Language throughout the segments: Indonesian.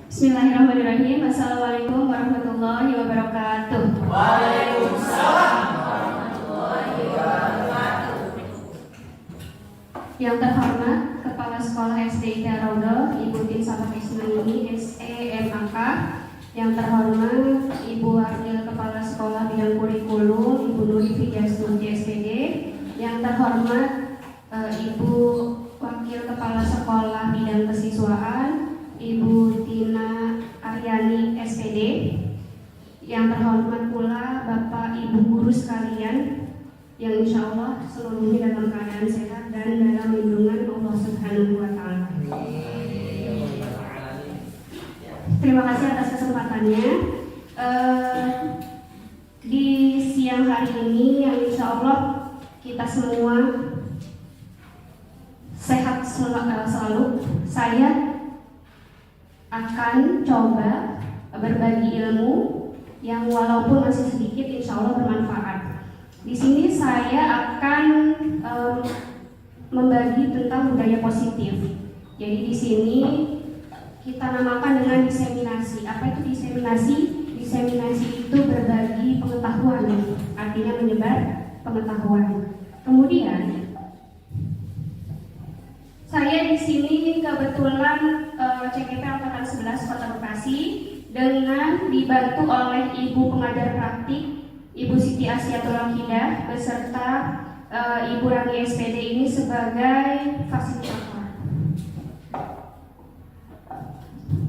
Bismillahirrahmanirrahim. Assalamualaikum warahmatullahi wabarakatuh. Waalaikumsalam warahmatullahi wabarakatuh. Yang terhormat Kepala Sekolah SD Raudhah Ibu Tin Sabah Ismaili SEMAK. Yang terhormat Ibu Wakil Kepala Sekolah Bidang Kurikulum Ibu Nuri Fidiastuti SPD. Yang terhormat Ibu Wakil Kepala Sekolah Bidang Kesiswaan Ibu Tina Aryani SPD. Yang terhormat pula Bapak Ibu guru sekalian yang insya Allah seluruhnya dalam keadaan sehat dan dalam lindungan Allah Subhanahu wa Ta'ala. Terima kasih atas kesempatannya. Di siang hari ini yang insya Allah kita semua sehat selalu. Saya akan coba berbagi ilmu yang walaupun masih sedikit insya Allah bermanfaat. Di sini saya akan membagi tentang budaya positif. Jadi di sini kita namakan dengan diseminasi. Apa itu diseminasi? Diseminasi itu berbagi pengetahuan, artinya menyebar pengetahuan. Kemudian saya di sini kebetulan CGP Angkatan 11 Kota Bekasi dengan dibantu oleh Ibu Pengajar Praktik Ibu Siti Asyatul Akidah beserta Ibu Rani SPD ini sebagai fasilitator.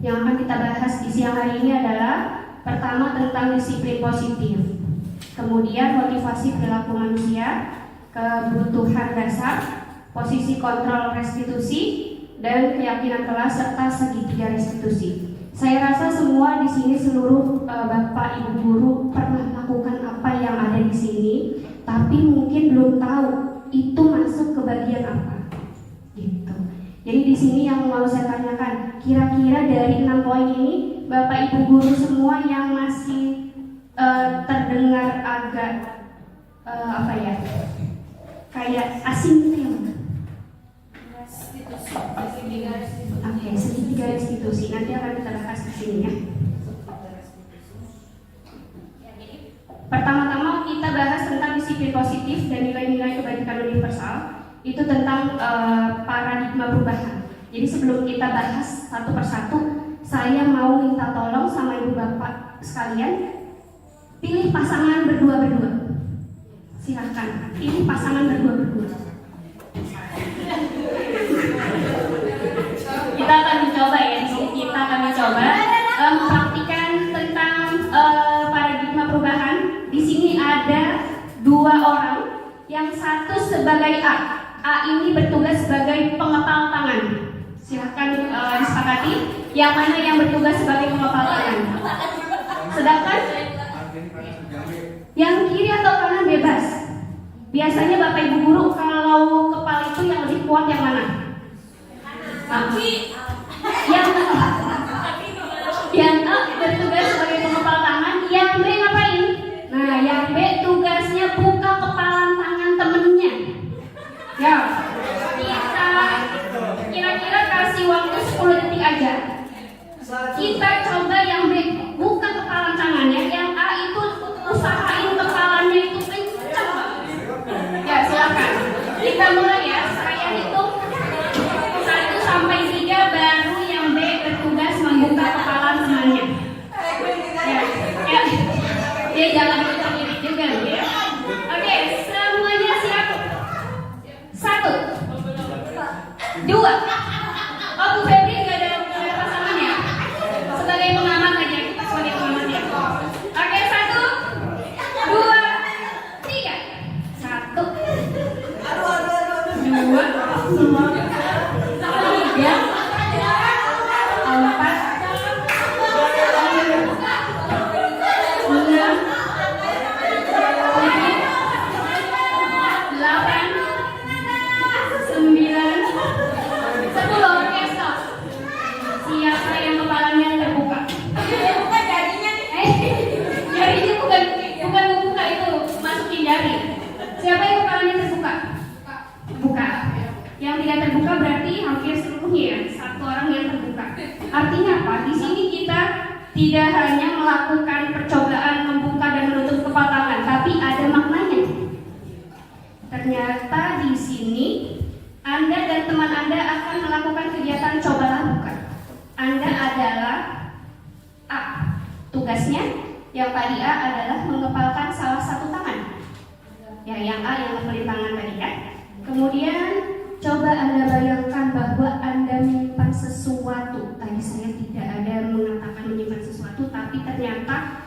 Yang akan kita bahas di siang hari ini adalah pertama tentang disiplin positif, kemudian motivasi perilaku manusia, kebutuhan dasar, posisi kontrol restitusi, dan keyakinan kelas serta segitiga restitusi. Saya rasa semua di sini seluruh Bapak Ibu guru pernah melakukan apa yang ada di sini, tapi mungkin belum tahu itu masuk ke bagian apa. Gitu. Jadi di sini yang mau saya tanyakan, kira-kira dari 6 poin ini Bapak Ibu guru semua yang masih terdengar agak kayak asing gitu ya? Oke, segitiga restitusi nanti akan kita bahas di sini ya. Pertama-tama kita bahas tentang disiplin positif dan nilai-nilai kebajikan universal. Itu tentang paradigma perubahan. Jadi sebelum kita bahas satu persatu, saya mau minta tolong sama ibu bapak sekalian, pilih pasangan berdua-berdua. Silahkan, pilih pasangan berdua-berdua. Kita akan mencoba ya, di sini kita akan mencoba mempraktikkan tentang paradigma perubahan. Di sini ada 2 orang, yang satu sebagai A ini bertugas sebagai pengepal tangan. Silahkan disepakati yang mana yang bertugas sebagai pengepal tangan. Sedangkan yang kiri atau kanan bebas. Biasanya Bapak Ibu guru kalau kepala itu yang lebih kuat yang mana? Yang A bertugas sebagai pengepal tangan, yang B ngapain? Nah, yang B tugasnya buka kepalan tangan temennya. Ya, kita kira-kira kasih waktu 10 detik aja. Kita coba yang B buka kepalan tangannya, yang A itu usahain kepalannya itu kencang. Ya, silakan. Kita mulai ya. Saya hitung 1 sampai 3, baru yang B bertugas membuka kepalan temannya. Ya. Dia jangan iri juga ya. Oke, semuanya siap? 1, 2. Oh, Bu Febri nggak ada pasangan ya? Sebagai pengamat aja, kita sebagai pengamat ya. Oke, 1, 2, 3. 1, 2, 3, 4, 5, 6, 7, 8, 9, 10. tidak hanya melakukan percobaan membuka dan menutup kepala tangan, tapi ada maknanya. Ternyata di sini Anda dan teman Anda akan melakukan kegiatan cobalah buka. Anda adalah A. Tugasnya yang tadi A adalah mengepalkan salah satu tangan. Ya, yang A yang ngepelin tangan tadi ya. Kemudian coba Anda bayangkan bahwa Anda menyimpan sesuatu. Tadi saya tidak ada mengatakan menyimpan sesuatu, tapi ternyata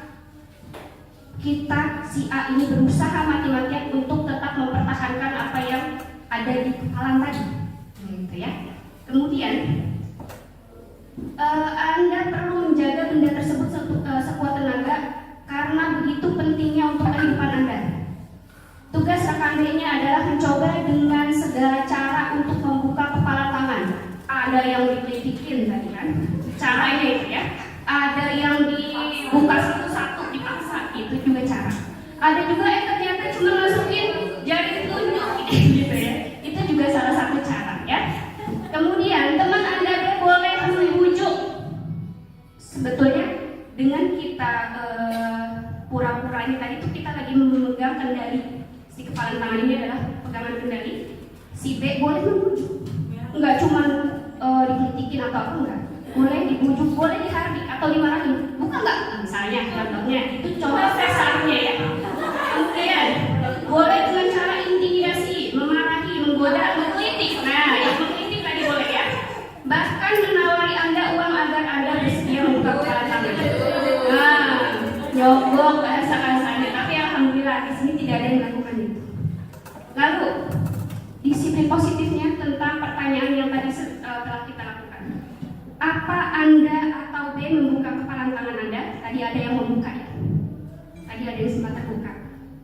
kita si A ini berusaha mati-matian untuk tetap mempertahankan apa yang ada di kepala tadi, gitu ya. Kemudian Anda perlu menjaga benda tersebut sekuat tenaga karena begitu pentingnya untuk kehidupan Anda. Tugas rekan B-nya adalah mencoba dengan segala cara untuk membuka kepala tangan. Ada yang dikelitikin tadi kan, caranya itu ya. Ada yang dibuka satu-satu dipaksa, itu juga cara. Ada juga yang ternyata cuma masukin jari telunjuk gitu ya. Itu juga salah satu cara ya. Kemudian teman Anda boleh membujuk. Sebetulnya dengan kita pura-pura ini tadi itu kita lagi memegang kendali. Si kepala tangan ini adalah pegangan kendali. Si B boleh membujuk. Enggak cuma dikritikin atau apa enggak. Boleh dibujuk, boleh dihardi atau dimarahin. Bukan enggak? Misalnya contohnya itu contoh kasarnya ya. Kemudian boleh dengan cara intimidasi, memarahi, menggoda, mengkritik. Nah, yang mengkritik tadi boleh ya. Bahkan menawari Anda uang agar Anda bersedia membuka kepala tangan. Nah, nyogok bahasa kasarnya. Tapi alhamdulillah di sini tidak ada yang melakukan itu. Lalu disiplin positifnya tentang pertanyaan yang tadi telah kita lakukan. Apa Anda atau B membuka kepala tangan Anda? Tadi ada yang membuka ya. Tadi ada yang sempat terbuka.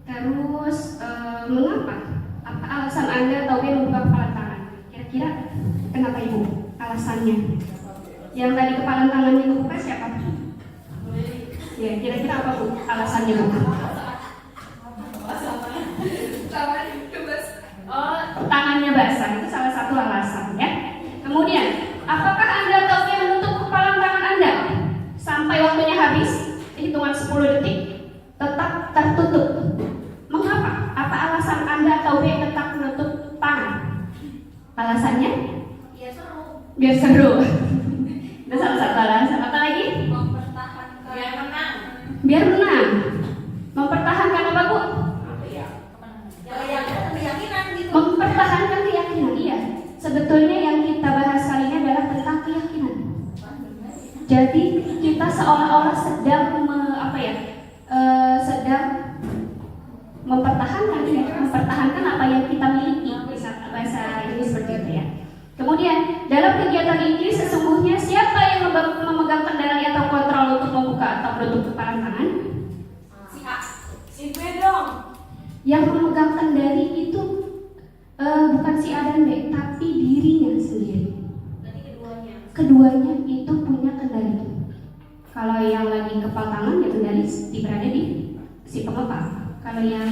Terus mengapa? Apa alasan Anda atau B membuka kepala tangan? Kira-kira kenapa Ibu? Alasannya? Yang tadi kepala tangannya membuka siapa? Ya, kira-kira apa Bu? Alasannya Bu? Oh, tangannya basah, itu salah satu alasan ya. Kemudian, apakah Anda atau B menutup kepala tangan Anda sampai waktunya habis, hitungan 10 detik, tetap tertutup? Mengapa? Apa alasan Anda atau B tetap menutup tangan? Alasannya? Biar seru. Biar seru. Itu salah satu alasan. Apa lagi? Mempertahankan. Biar menang. Biar menang. Mempertahankan apa Bu? Keyakinan gitu. Mempertahankan keyakinan, iya. Sebetulnya yang kita bahas kali ini adalah tentang keyakinan. Jadi kita seolah-olah sedang sedang mempertahankan ya, mempertahankan apa yang kita miliki. Bahasa ini seperti itu ya. Kemudian dalam kegiatan ini sesungguhnya siapa yang memegang kendali atau kontrol untuk membuka atau menutup kepala tangan? Si A. Si B dong. Yang memegang kendali itu bukan si A dan B, tapi dirinya sendiri. Berarti keduanya. Keduanya itu punya kendali. Kalau yang lagi kepala tangan ya kendali berada di si pengepal. Kalau yang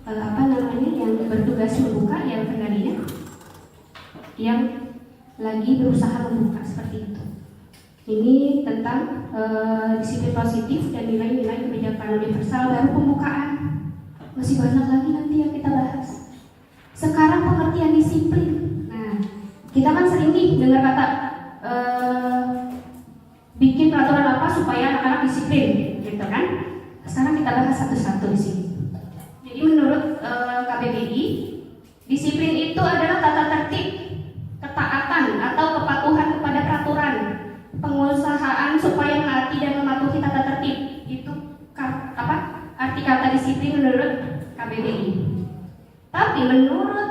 yang bertugas membuka ya kendalinya yang lagi berusaha membuka, seperti itu. Ini tentang disiplin positif dan nilai-nilai kebijakan universal. Baru pembukaan, masih banyak lagi nanti yang kita bahas. Sekarang pengertian disiplin. Nah, kita kan sering nih dengar kata bikin peraturan apa supaya anak-anak disiplin, gitu kan? Sekarang kita bahas satu-satu di sini. Jadi menurut KBBI, disiplin itu adalah tata tertib, ketaatan atau kepatuhan kepada peraturan, pengusahaan supaya menaati dan mematuhi tata tertib. Itu arti kata disiplin menurut KBBI. Tapi menurut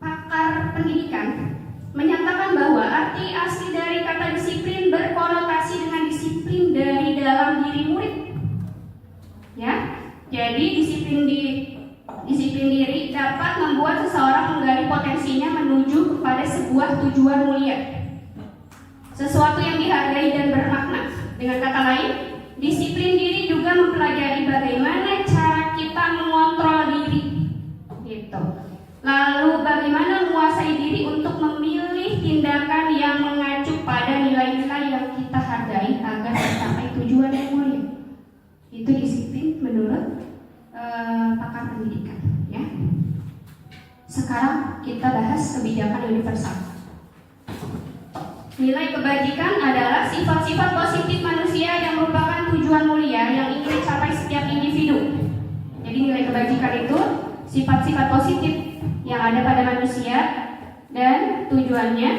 pakar pendidikan menyatakan bahwa arti asli dari kata disiplin berkonotasi dengan disiplin dari dalam diri murid. Ya, jadi disiplin diri dapat membuat seseorang menggali potensinya menuju kepada sebuah tujuan mulia, sesuatu yang dihargai dan bermakna. Dengan kata lain, disiplin diri juga mempelajari bagaimana cara kita mengontrol diri, gitu. Lalu bagaimana menguasai diri untuk memilih tindakan yang mengacu pada nilai-nilai yang kita hargai agar mencapai tujuan. Sekarang kita bahas kebijakan universal. Nilai kebajikan adalah sifat-sifat positif manusia yang merupakan tujuan mulia yang ingin dicapai setiap individu. Jadi nilai kebajikan itu sifat-sifat positif yang ada pada manusia dan tujuannya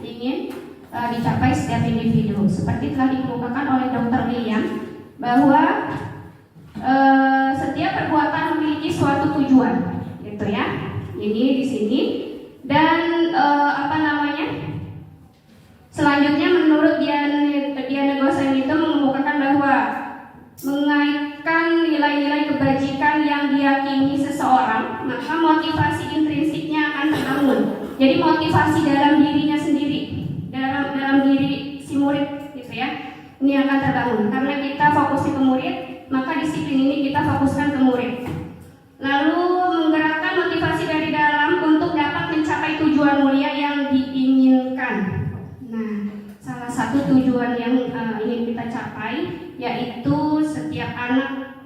ingin dicapai setiap individu. Seperti telah dikemukakan oleh Dr. William bahwa setiap perbuatan memiliki suatu tujuan, gitu ya. Ini di sini dan selanjutnya menurut Diana Gosen itu mengemukakan bahwa mengaitkan nilai-nilai kebajikan yang diyakini seseorang, maka motivasi intrinsiknya akan terbangun. Jadi motivasi dalam dirinya sendiri, dalam diri si murid, gitu ya. Ini akan terbangun karena kita fokusnya ke murid, maka disiplin ini kita fokuskan ke murid. Lalu menggerakkan motivasi dari dalam untuk dapat mencapai tujuan mulia yang diinginkan. Nah, salah satu tujuan yang ingin kita capai yaitu setiap anak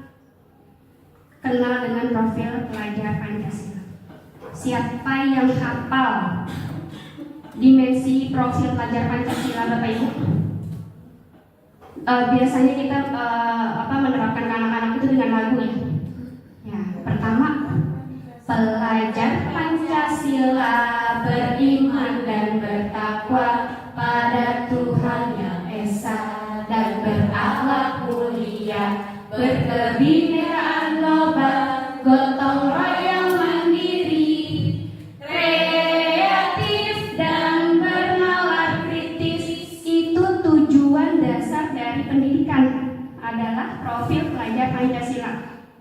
kenal dengan profil pelajar Pancasila. Siapa yang hafal dimensi profil pelajar Pancasila, Bapak Ibu? Biasanya kita menerapkan ke anak-anak itu dengan lagu ya. Ya, pertama, pelajar Pancasila beriman dan bertakwa pada Tuhan Yang Esa dan berakhlak mulia, berkebinekaan global, gotong royong mandiri, kreatif dan bernalar kritis. Itu tujuan dasar dari pendidikan adalah profil pelajar Pancasila.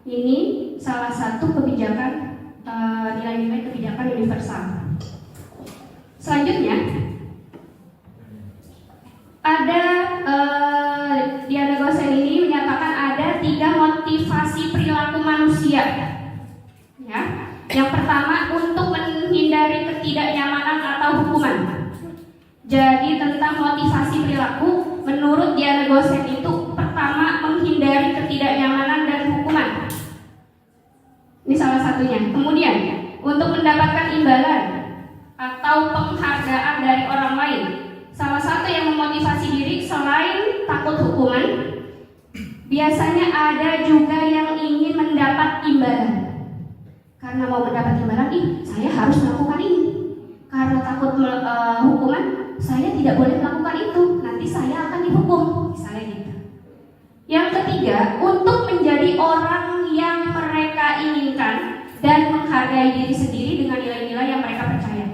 Ini salah satu kebijakan nilai-nilai kebijakan universal. Selanjutnya ada Diana Gosen ini menyatakan ada 3 motivasi perilaku manusia. Ya, yang pertama untuk menghindari ketidaknyamanan atau hukuman. Jadi tentang motivasi perilaku, menurut Diana Gosen itu pertama menghindari ketidaknyamanan dan hukuman. Ini salah satunya. Kemudian untuk mendapatkan imbalan atau penghargaan dari orang lain. Salah satu yang memotivasi diri selain takut hukuman, biasanya ada juga yang ingin mendapat imbalan. Karena mau mendapat imbalan, saya harus melakukan ini. Karena takut hukuman, saya tidak boleh melakukan itu. Nanti saya akan dihukum, misalnya gitu. Yang ketiga, untuk menjadi orang yang mereka inginkan dan menghargai diri sendiri dengan nilai-nilai yang mereka percaya.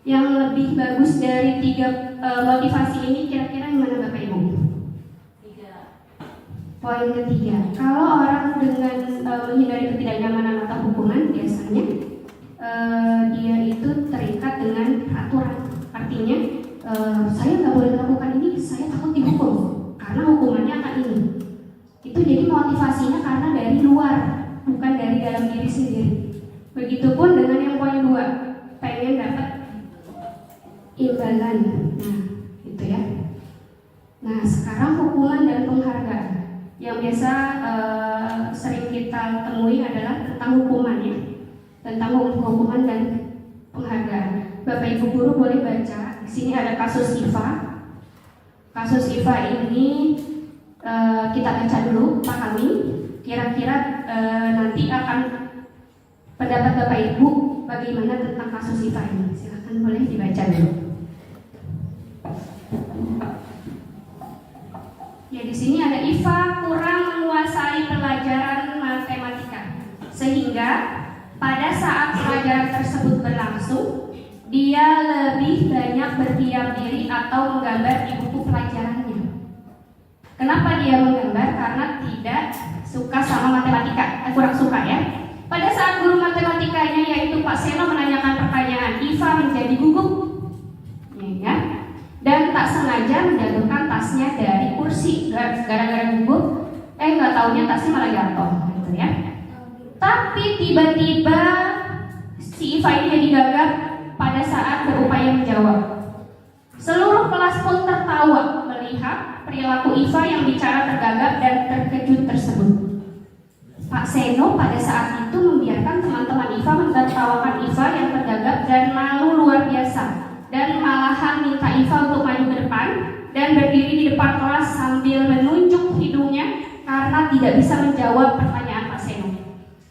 Yang lebih bagus dari 3 motivasi ini kira-kira gimana Bapak Ibu? 3. Poin ketiga, kalau orang dengan menghindari ketidaknyamanan atau hukuman biasanya dia itu terikat dengan aturan. Artinya saya nggak boleh melakukan ini, saya takut dihukum karena hukumannya akan ini. Itu jadi motivasinya karena dari luar, bukan dari dalam diri sendiri. Begitupun dengan yang poin 2, pengen dapat imbalan. Nah, gitu ya. Nah, sekarang hukuman dan penghargaan. Yang biasa sering kita temui adalah tentang hukuman ya. Tentang hukuman dan penghargaan. Bapak Ibu guru boleh baca. Di sini ada kasus IFA. Kasus IFA ini kita baca dulu, pahami. Kira-kira nanti akan pendapat Bapak Ibu bagaimana tentang kasus IFA ini. Silakan boleh dibaca dulu. Ya, di sini ada IFA kurang menguasai pelajaran matematika sehingga pada saat pelajaran tersebut berlangsung dia lebih banyak berdiam diri atau menggambar di buku pelajarannya. Kenapa dia menggambar? Karena tidak suka sama matematika, kurang suka ya. Pada saat guru matematikanya yaitu Pak Seno menanyakan pertanyaan, IFA menjadi gugup, ya. Dan tak sengaja menjatuhkan tasnya dari kursi gara-gara gugup. Nggak taunya tasnya malah jatuh, gitu ya. Tapi tiba-tiba si IFA ini jadi gagap pada saat berupaya menjawab. Seluruh kelas pun tertawa melihat perilaku IFA yang bicara tergagap dan terkejut tersebut. Pak Seno pada saat itu membiarkan teman-teman IFA menertawakan IFA yang tergagap dan malu luar biasa, dan malahan minta IFA untuk maju ke depan dan berdiri di depan kelas sambil menunjuk hidungnya karena tidak bisa menjawab pertanyaan Pak Seno.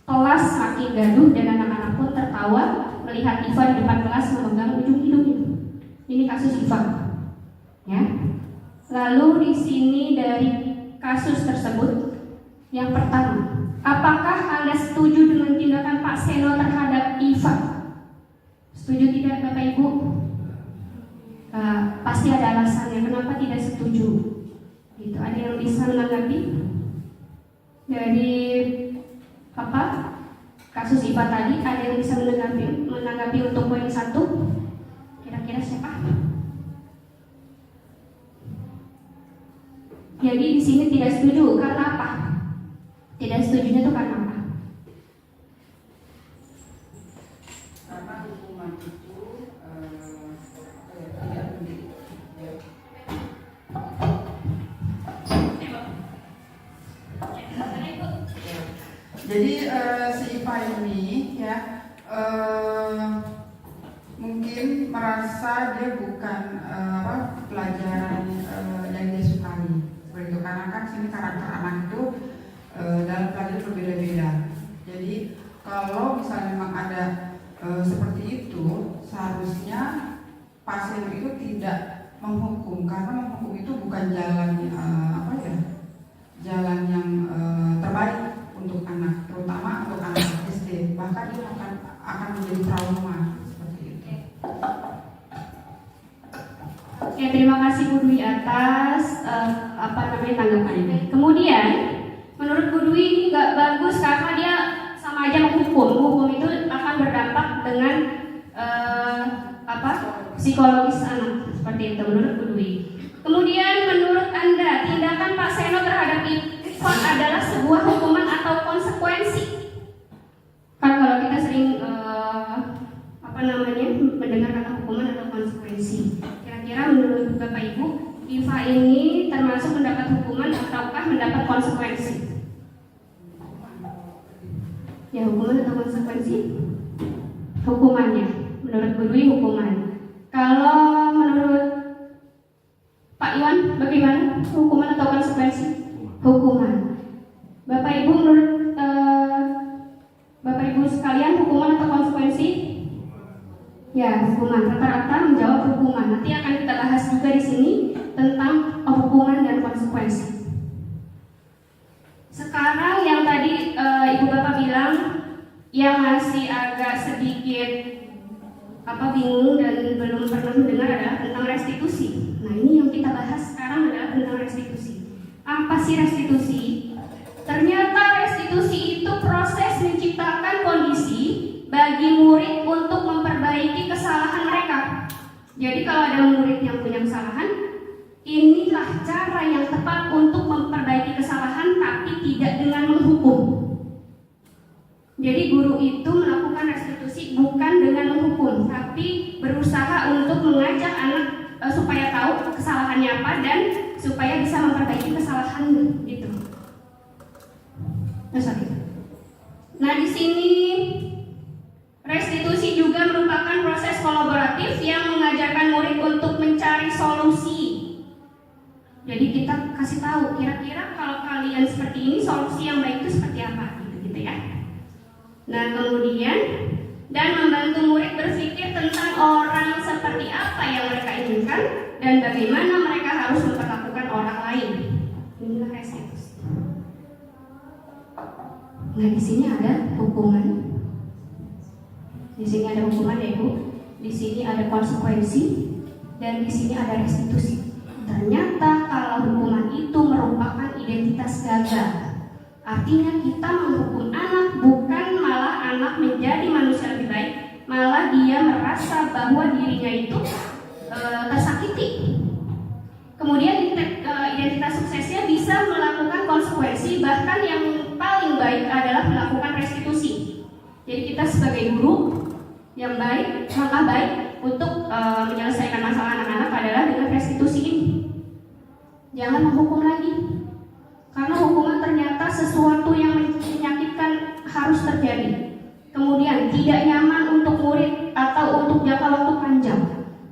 Kelas makin gaduh dan anak-anak pun tertawa melihat IFA di depan kelas memegang ujung hidungnya. Ini kasus IFA, ya. Lalu di sini dari kasus tersebut, yang pertama, apakah Anda setuju dengan tindakan Pak Seno terhadap IFA? Setuju tidak, Bapak Ibu? Pasti ada alasannya kenapa tidak setuju. Gitu. Ada yang bisa menanggapi dari apa kasus IFA tadi? Ada yang bisa menanggapi untuk poin 1? Kira-kira siapa? Jadi di sini tidak setuju karena apa? Tidak setujunya itu karena apa? Karena hukuman itu tidak mendidik. Jadi si IPA ini ya mungkin merasa dia bukan pelajaran yang dia sukai. Seperti itu, karena kan sini karakter anak itu dalam pelajaran berbeda-beda. Jadi kalau misalnya memang ada seperti itu, seharusnya pasien itu tidak menghukum, karena menghukum itu bukan jalan jalan yang terbaik untuk anak, terutama untuk anak SD. Bahkan itu akan menjadi trauma seperti itu. Oke, terima kasih Bu Dwi atas tanggapannya. Kemudian menurut Bu Dwi ini nggak bagus karena dia sama aja menghukum. Hukum itu akan berdampak dengan psikologis anak, seperti itu menurut Bu Dwi. Kemudian menurut Anda tindakan Pak Seno terhadap IFA adalah sebuah hukuman atau konsekuensi? Kan kalau kita sering mendengar kata hukuman atau konsekuensi. Kira-kira menurut Bapak Ibu, IFA ini termasuk mendapat hukuman ataukah mendapat konsekuensi? Ya, hukuman atau konsekuensi? Hukumannya. Menurut Bu Dwi hukuman. Kalau menurut Pak Iwan bagaimana? Hukuman atau konsekuensi? Hukuman. Bapak Ibu menurut Bapak Ibu sekalian hukuman atau konsekuensi? Ya, hukuman. Rata-rata menjawab hukuman. Nanti akan kita bahas juga di sini tentang hukuman dan konsekuensi. Sekarang yang tadi Ibu Bapak bilang yang masih agak sedikit bingung dan belum pernah mendengar adalah tentang restitusi. Nah, ini yang kita bahas sekarang adalah tentang restitusi. Apa sih restitusi? Ternyata restitusi itu proses menciptakan kondisi bagi murid untuk memperbaiki kesalahan mereka. Jadi kalau ada murid yang punya kesalahan, inilah cara yang tepat untuk memperbaiki kesalahan, tapi tidak dengan menghukum. Jadi guru itu melakukan restitusi bukan dengan menghukum, tapi berusaha untuk mengajak anak supaya tahu kesalahannya apa dan supaya bisa memperbaiki kesalahan gitu. Nah, di sini restitusi juga merupakan proses kolaboratif yang mengajarkan murid untuk mencari solusi. Jadi kita kasih tahu kira-kira kalau kalian seperti ini solusi yang baik itu seperti apa gitu ya. Nah, kemudian dan membantu murid berpikir tentang orang seperti apa yang mereka inginkan dan bagaimana mereka harus memperlakukan orang lain. Inilah restitusi. Nah, di sini ada hukuman. Di sini ada hukuman ya Ibu. Di sini ada konsekuensi dan di sini ada restitusi. Ternyata kalau hukuman itu merupakan identitas gagal. Artinya kita menghukum anak bukan malah anak menjadi manusia lebih baik, malah dia merasa bahwa dirinya itu tersakiti. Kemudian identitas suksesnya bisa melakukan konsekuensi, bahkan yang paling baik adalah melakukan restitusi. Jadi kita sebagai guru yang baik, langkah baik untuk menyelesaikan masalah anak-anak adalah dengan restitusi ini. Jangan menghukum lagi. karena hukuman ternyata sesuatu yang menyakitkan harus terjadi. Kemudian tidak nyaman untuk murid atau untuk jangka waktu panjang.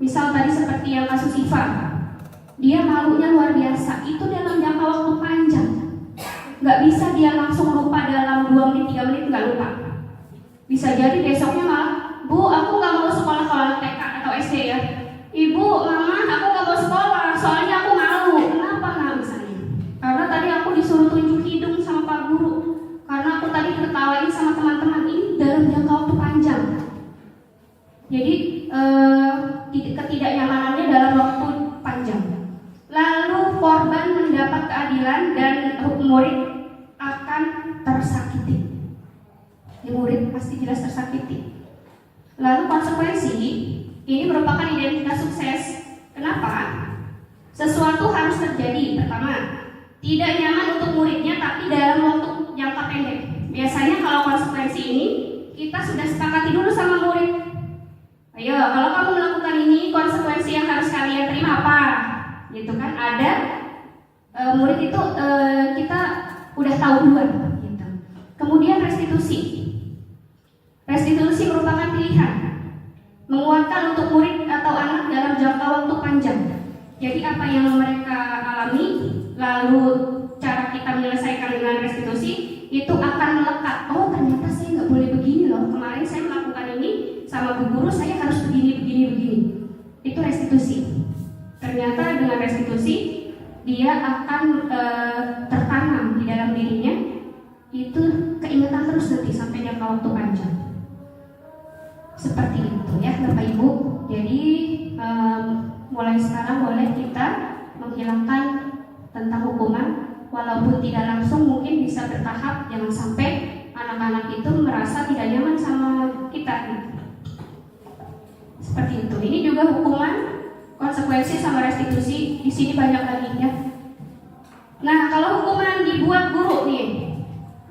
Misal tadi seperti yang kasus Siva, dia malunya luar biasa, itu dalam jangka waktu panjang. Nggak bisa dia langsung lupa dalam 2 menit, 3 menit nggak lupa. Bisa jadi besoknya malah, Bu, aku nggak mau sekolah kalau anak TK atau SD ya. Ibu, Mama, aku nggak mau sekolah, soalnya aku malu. Kenapa nggak misalnya? Karena tadi aku disuruh tunjuk hidung sama Pak Guru. Karena aku tadi diketawain sama teman-teman. Ini dalam jangka waktu panjang. Jadi ketidaknyamanannya dalam waktu panjang. Lalu korban mendapat keadilan dan murid akan tersakiti. Ya, murid pasti jelas tersakiti. Lalu konsekuensi ini merupakan identitas sukses. Kenapa? Sesuatu harus terjadi. Pertama, tidak nyaman untuk muridnya tapi dalam waktu jangka pendek. Biasanya kalau konsekuensi ini kita sudah sepakati dulu sama murid. Ayo, kalau kamu melakukan ini, konsekuensi yang harus kalian terima apa? Gitu kan? Ada murid itu kita udah tahu duluan. Gitu. Kemudian restitusi. Restitusi merupakan pilihan, menguatkan untuk murid atau anak dalam jangka waktu panjang. Jadi apa yang mereka alami, lalu cara kita menyelesaikan dengan restitusi itu akan melekat. Oh, ternyata saya nggak boleh begini loh. Kemarin saya melakukan ini sama Bu Guru, saya harus begini. Itu restitusi. Ternyata dengan restitusi dia akan tertanam di dalam dirinya. Itu keingatan terus nanti sampai jangka waktu panjang. Seperti itu ya Bapak Ibu. Jadi mulai sekarang boleh kita menghilangkan tentang hukuman, walaupun tidak langsung, mungkin bisa bertahap. Jangan sampai anak-anak itu merasa tidak nyaman sama kita gitu. Seperti itu. Ini juga hukuman, konsekuensi sama restitusi. Di sini banyak lagi ya. Nah, kalau hukuman dibuat guru nih,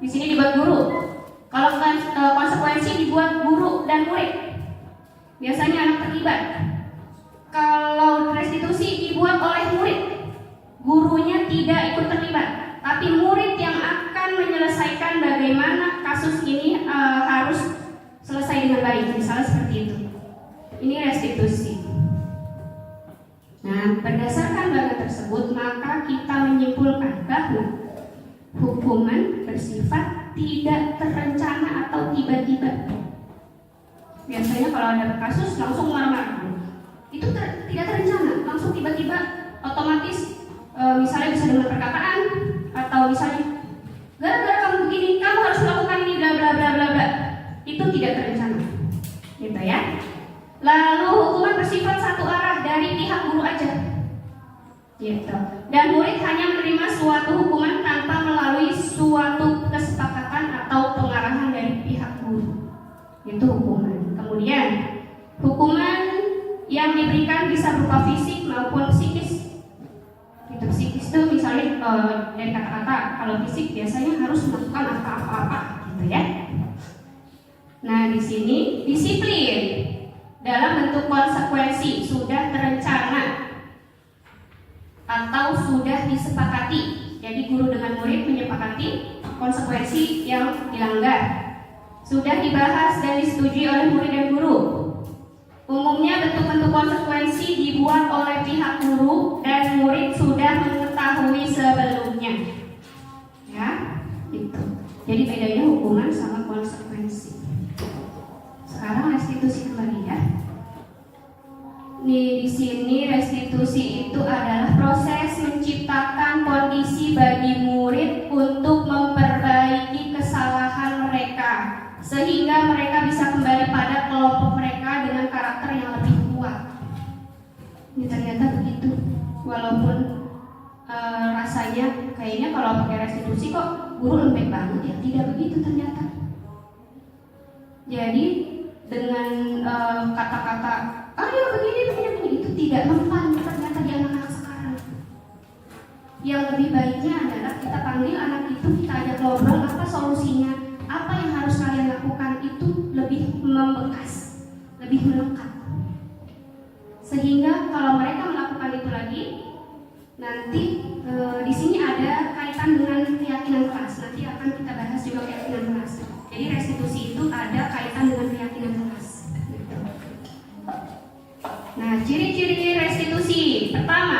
di sini dibuat guru. Kalau konsekuensi dibuat guru dan murid, biasanya anak terlibat. Kalau restitusi dibuat oleh murid, gurunya tidak ikut terlibat, tapi murid yang akan menyelesaikan bagaimana kasus ini harus selesai dengan baik, misalnya seperti itu. Ini restitusi. Nah, berdasarkan bagian tersebut, maka kita menyimpulkan bahwa hukuman bersifat tidak terencana atau tiba-tiba. Biasanya kalau ada kasus langsung marah-marah. Itu tidak terencana, langsung tiba-tiba otomatis misalnya bisa dengan perkataan atau misalnya gara-gara kamu begini, kamu harus melakukan ini bla bla bla bla bla. Itu tidak terencana. Gitu ya. Lalu hukuman bersifat satu arah dari pihak guru aja. Gitu. Dan murid hanya menerima suatu hukuman tanpa melalui suatu kesepakatan atau pengarahan dari pihak guru. Itu hukuman. Kemudian hukuman yang diberikan bisa berupa fisik maupun psikis. Itu psikis itu misalnya dari kata-kata. Kalau fisik biasanya harus melakukan apa-apa gitu ya. Nah, di sini disiplin dalam bentuk konsekuensi sudah terencana atau sudah disepakati. Jadi guru dengan murid menyepakati konsekuensi yang dilanggar. Sudah dibahas dan disetujui oleh murid dan guru. Umumnya bentuk-bentuk konsekuensi dibuat oleh pihak guru dan murid sudah mengetahui sebelumnya. Ya, itu. Jadi bedanya hukuman sama konsekuensi. Sekarang restitusi kembali ya. Di sini restitusi itu adalah proses menciptakan kondisi bagi murid untuk memperbaiki kesalahan mereka sehingga mereka bisa kembali pada kelompok mereka dengan karakter yang lebih kuat. Ini ternyata begitu. Walaupun rasanya kayaknya kalau pakai restitusi kok guru lembek banget ya, tidak begitu ternyata. Jadi dengan kata-kata ayo begini itu tidak mempan ternyata di anak-anak sekarang. Yang lebih baiknya adalah kita panggil anak itu, kita ajak ngobrol apa solusinya, apa yang harus kalian lakukan, itu lebih membekas, lebih melekat. Sehingga kalau mereka melakukan itu lagi, nanti di sini ada kaitan berkaitan dengan keyakinan kelas. Nanti akan kita bahas juga keyakinan kelas. Jadi restitusi itu ada kaitan dengan keyakinan kelas. Nah, ciri-ciri restitusi. Pertama,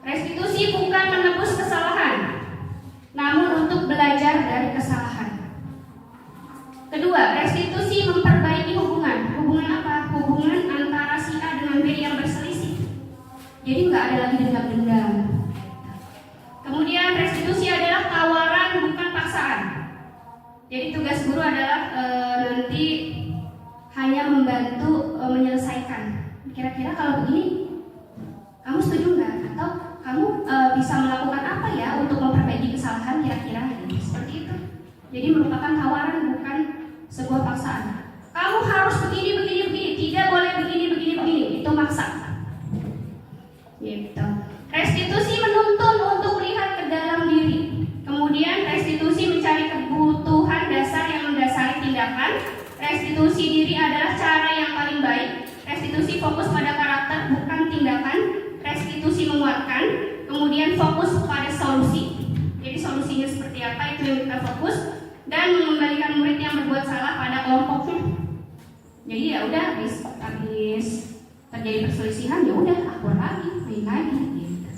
restitusi bukan menebus kesalahan, namun untuk belajar dari kesalahan. Kedua, restitusi memperbaiki hubungan. Hubungan apa? Hubungan antara si A dengan B yang berselisih. Jadi nggak ada lagi dendam-dendam. Kemudian restitusi adalah tawaran bukan paksaan. Jadi tugas guru adalah nanti hanya membantu menyelesaikan. Kira-kira kalau begini, kamu setuju nggak? Atau kamu bisa melakukan apa ya untuk memperbaiki kesalahan kira-kira? Seperti itu. Jadi merupakan tawaran bukan sebuah paksaan. Kamu harus begini, tidak boleh begini, itu maksa. Gitu. Restitusi menuntun untuk melihat ke dalam diri. Kemudian restitusi mencari kebutuhan dasar yang mendasari tindakan. Restitusi diri adalah cara yang paling baik. Restitusi fokus pada karakter bukan tindakan. Restitusi menguatkan. Kemudian fokus pada solusi. Jadi solusinya seperti apa itu yang kita fokus. Dan mengembalikan murid yang berbuat salah pada kelompoknya. Jadi ya udah habis terjadi perselisihan ya udah akur lagi, main lagi gitu.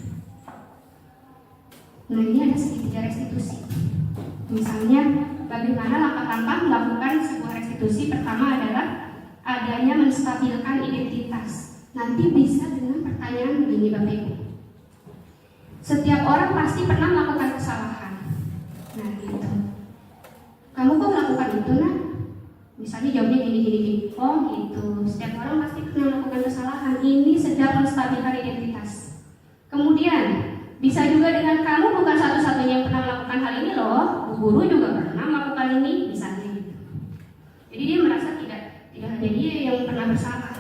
Nah, ini ada segitiga restitusi. Misalnya bagaimana langkah-langkah melakukan sebuah restitusi. Pertama adalah adanya menstabilkan identitas. Nanti bisa dengan pertanyaan begini Bapak Ibu. Setiap orang pasti pernah melakukan kesalahan. Nah gitu. Kamu kok melakukan itu nak? Misalnya jawabnya gini. Oh gitu. Setiap orang pasti pernah melakukan kesalahan. Ini sedang menstabilkan identitas. Kemudian bisa juga dengan kamu bukan satu-satunya yang pernah melakukan hal ini loh. Bu guru juga pernah melakukan ini, misalnya gitu. Jadi dia merasa tidak hanya dia yang pernah bersalah.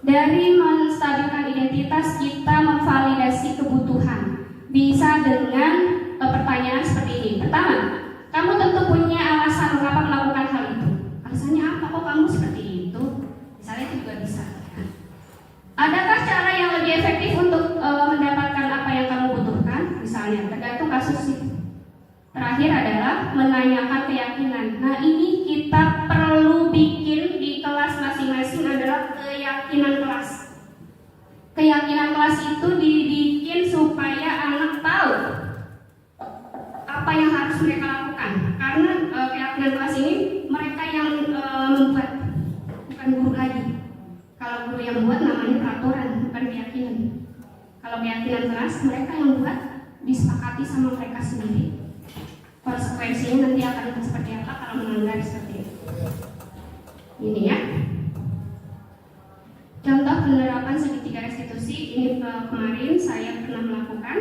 Dari menstabilkan identitas kita memvalidasi kebutuhan. Bisa dengan pertanyaan seperti ini. Pertama, kamu tentu punya alasan mengapa melakukan hal itu. Alasannya apa kok kamu seperti itu? Misalnya itu juga bisa. Adakah cara yang lebih efektif untuk mendapatkan apa yang kamu butuhkan? Misalnya, tergantung kasus sih. Terakhir adalah menanyakan keyakinan. Nah ini kita perlu bikin di kelas masing-masing adalah keyakinan kelas. Keyakinan kelas itu dibikin supaya anak tahu apa yang harus mereka lakukan. Karena keyakinan kelas ini mereka yang membuat, bukan guru lagi. Kalau guru yang buat namanya peraturan, bukan keyakinan. Kalau keyakinan kelas mereka yang buat, disepakati sama mereka sendiri. Konsekuensinya nanti akan seperti apa kalau melanggar seperti itu. Ini ya. Contoh penerapan segitiga restitusi ini kemarin saya pernah melakukan.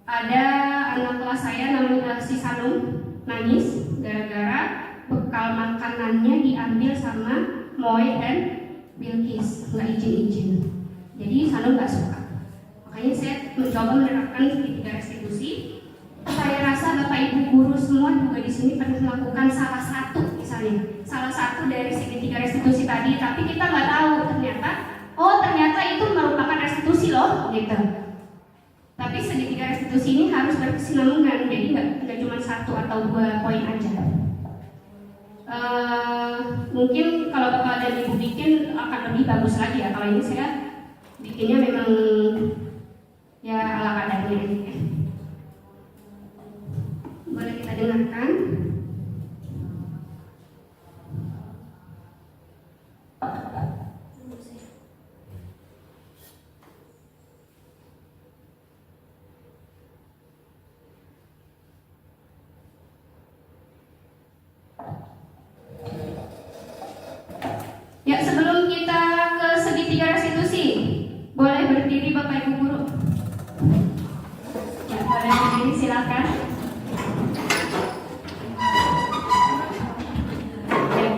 Ada anak kelas saya namanya si Sanung nangis gara-gara bekal makanannya diambil sama Moe dan Bilkis, nggak izin. Jadi Sanung nggak suka. Makanya saya mencoba menerapkan segitiga restitusi. Saya rasa Bapak Ibu guru semua juga di sini pernah melakukan salah satu dari segitiga restitusi tadi, tapi kita nggak tahu ternyata itu merupakan restitusi loh, gitu. Tapi segitiga restitusi ini harus berkesinambungan, jadi nggak cuma 1 atau 2 poin aja. Mungkin kalau Bapak dan Ibu bikin akan lebih bagus lagi ya. Kalau ini saya bikinnya memang ya ala kadarnya ya. Boleh kita dengarkan? Ya, sebelum kita ke segitiga restitusi, boleh berdiri Bapak Ibu guru. Ya, boleh berdiri, silakan.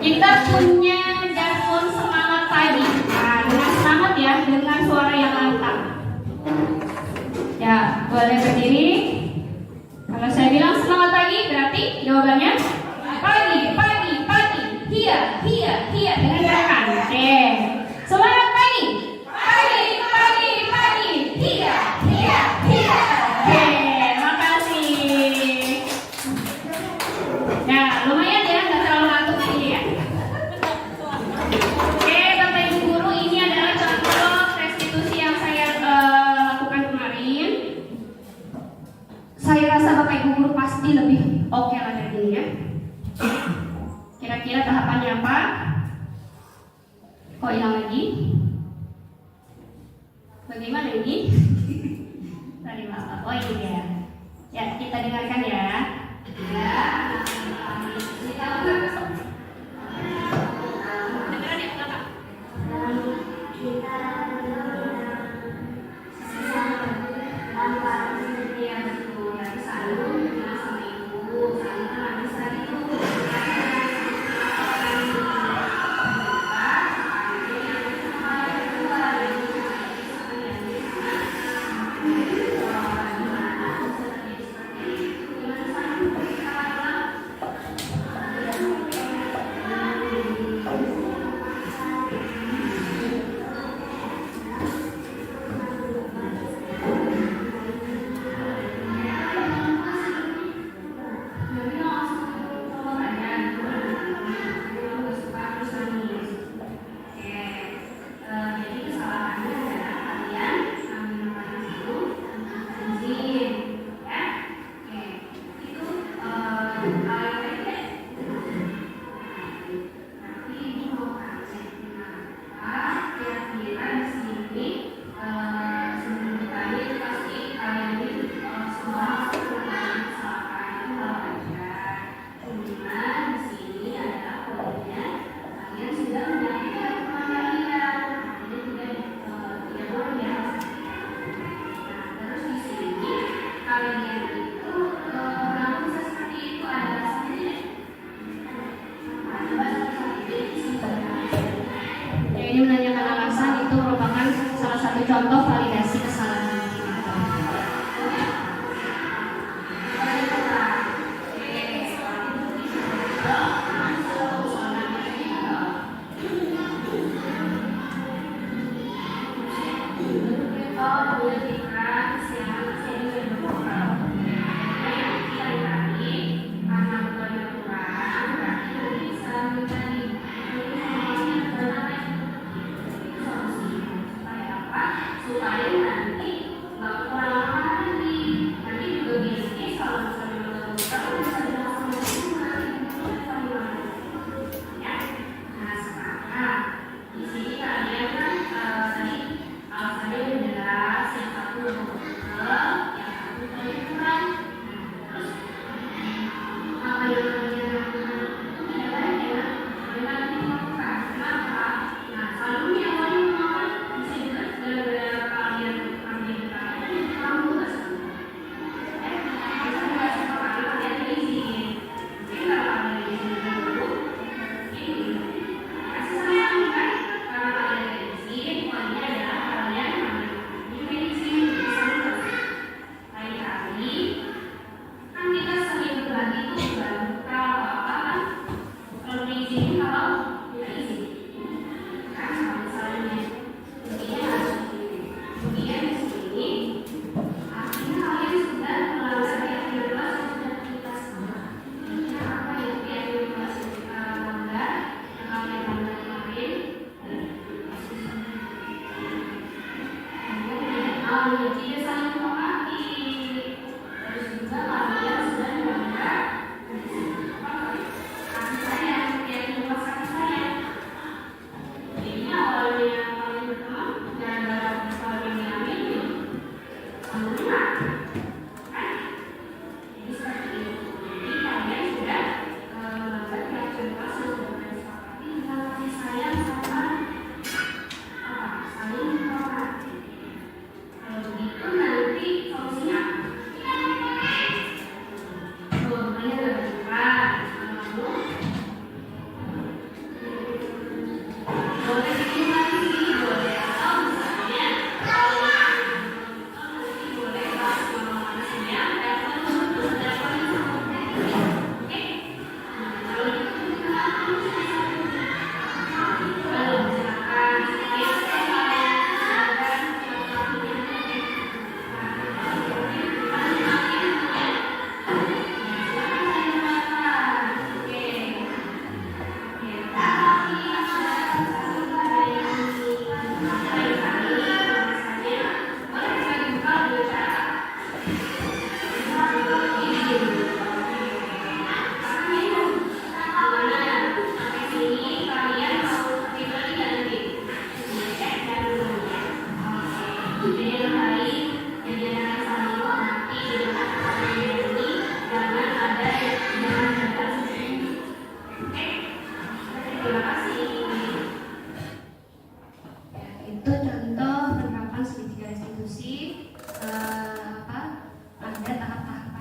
Kita punya jargon semangat pagi. Nah, dengan semangat ya, dengan suara yang lantang. Ya, boleh berdiri. Kalau saya bilang semangat pagi, berarti jawabannya pagi. Hia. Dengan gerakan. Oke. Semangat pagi. Pagi. Hia. Oke, Saya rasa Bapak Ibu guru pasti lebih oke lah dari ini ya. Kira-kira tahapannya apa? Kok hilang lagi? Bagaimana ini? Tadi Bapak. Oh iya. Ya, kita dengarkan ya. Ya. Dengeran ya, Bapak? Ini menanyakan alasan itu merupakan salah satu contoh validasi kesalahan. Supaya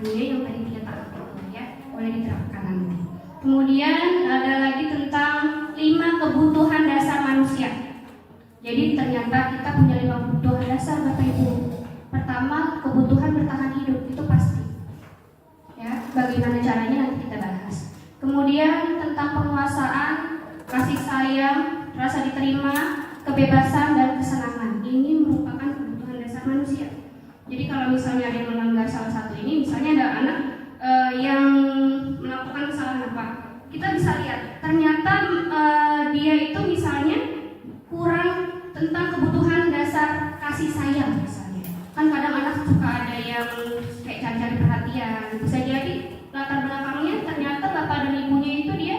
Ini yang tadi 3 tahap itu ya, boleh diterapkan nanti. Kemudian ada lagi tentang 5 kebutuhan dasar manusia. Jadi ternyata kita punya 5 kebutuhan dasar Bapak Ibu. Pertama, kebutuhan bertahan hidup, itu pasti. Ya, bagaimana caranya nanti kita bahas. Kemudian tentang penguasaan, kasih sayang, rasa diterima, kebebasan dan kesenangan. Ini merupakan kebutuhan dasar manusia. Jadi kalau misalnya ada yang melanggar salah satu ini, misalnya ada anak yang melakukan kesalahan apa, kita bisa lihat ternyata dia itu misalnya kurang tentang kebutuhan dasar kasih sayang misalnya. Kan kadang anak suka ada yang kayak cari-cari perhatian. Bisa jadi latar belakangnya ternyata bapak dan ibunya itu dia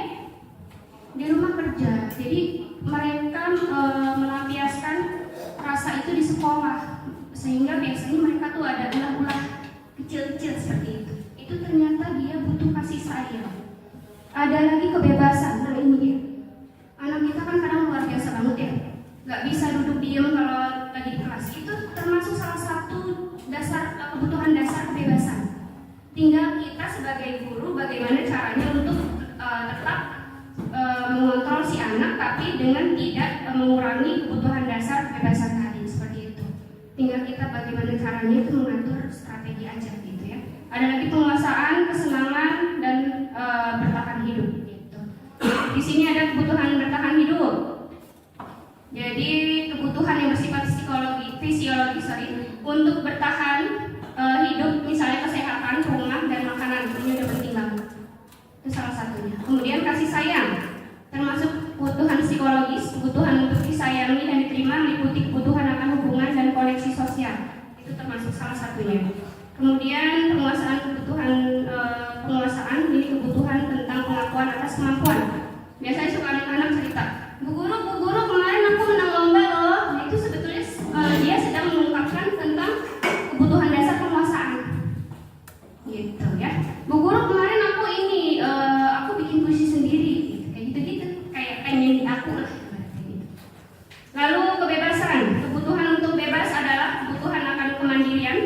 di rumah kerja. Jadi mereka melampiaskan rasa itu di sekolah, sehingga biasanya mereka tuh ada ulah-ulah kecil-kecil seperti itu. Itu ternyata dia butuh kasih sayang. Ada lagi kebebasan. Nah ini dia. Anak kita kan kadang luar biasa banget ya. Gak bisa duduk diam kalau lagi di kelas. Itu termasuk salah satu dasar kebutuhan dasar kebebasan. Tinggal kita sebagai guru bagaimana caranya untuk tetap mengontrol si anak, tapi dengan tidak mengurangi kebutuhan dasar kebebasan tadi seperti itu. Tinggal kita bagaimana caranya itu mengatur strategi aja gitu ya. Ada lagi penguasaan, kesenangan dan bertahan hidup gitu. Di sini ada kebutuhan bertahan hidup. Jadi kebutuhan yang bersifat fisiologi untuk bertahan hidup, misalnya kesehatan, rumah dan makanan, ini udah penting banget. Itu salah satunya. Kemudian kasih sayang, termasuk kebutuhan psikologis, kebutuhan untuk disayangi dan diterima, meliputi kebutuhan akan hubungan dan koneksi sosial. Itu termasuk salah satunya. Kemudian penguasaan ini kebutuhan tentang pengakuan atas kemampuan. Biasanya suka anak-anak cerita, Bu guru kemarin aku menang lomba loh. Nah itu sebetulnya dia sedang mengungkapkan tentang kebutuhan dasar penguasaan. Gitu ya. Bu guru kemarin aku ini aku bikin puisi sendiri. Kayak gitu-gitu, kayak pengen aku lah. Lalu kebebasan, kebutuhan untuk bebas adalah kebutuhan akan kemandirian,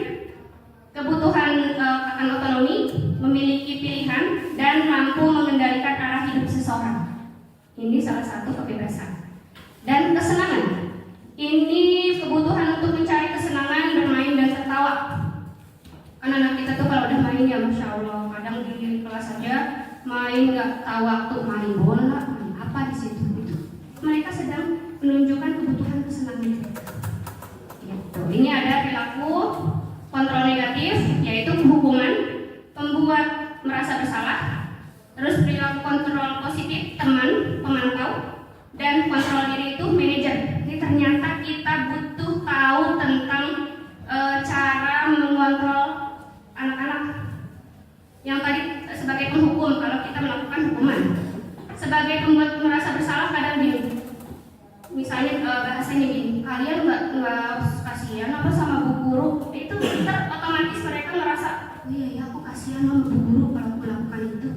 kebutuhan akan otonomi, memiliki pilihan dan mampu mengendalikan arah hidup seseorang. Ini salah satu kebebasan. Dan kesenangan, ini kebutuhan untuk mencari kesenangan, bermain dan tertawa. Anak-anak kita tuh kalau udah main ya Masya Allah, kadang di kelas aja main nggak tahu waktu, main bola, main apa di situ gitu. Mereka sedang menunjukkan kebutuhan kesenangan. Gitu. Ini ada perilaku kontrol negatif, yaitu hukuman, pembuat merasa bersalah. Terus perilaku kontrol positif, teman, pemantau, dan kontrol diri itu manajer. Ini ternyata kita butuh tahu tentang cara mengontrol anak-anak. Yang tadi sebagai penghukum, kalau kita melakukan hukuman. Sebagai pembuat merasa bersalah kadang gini. Misalnya bahasanya gini, kalian nggak kasihan apa sama bu guru? Itu otomatis mereka merasa, oh iya ya aku kasihan sama bu guru kalau aku melakukan itu.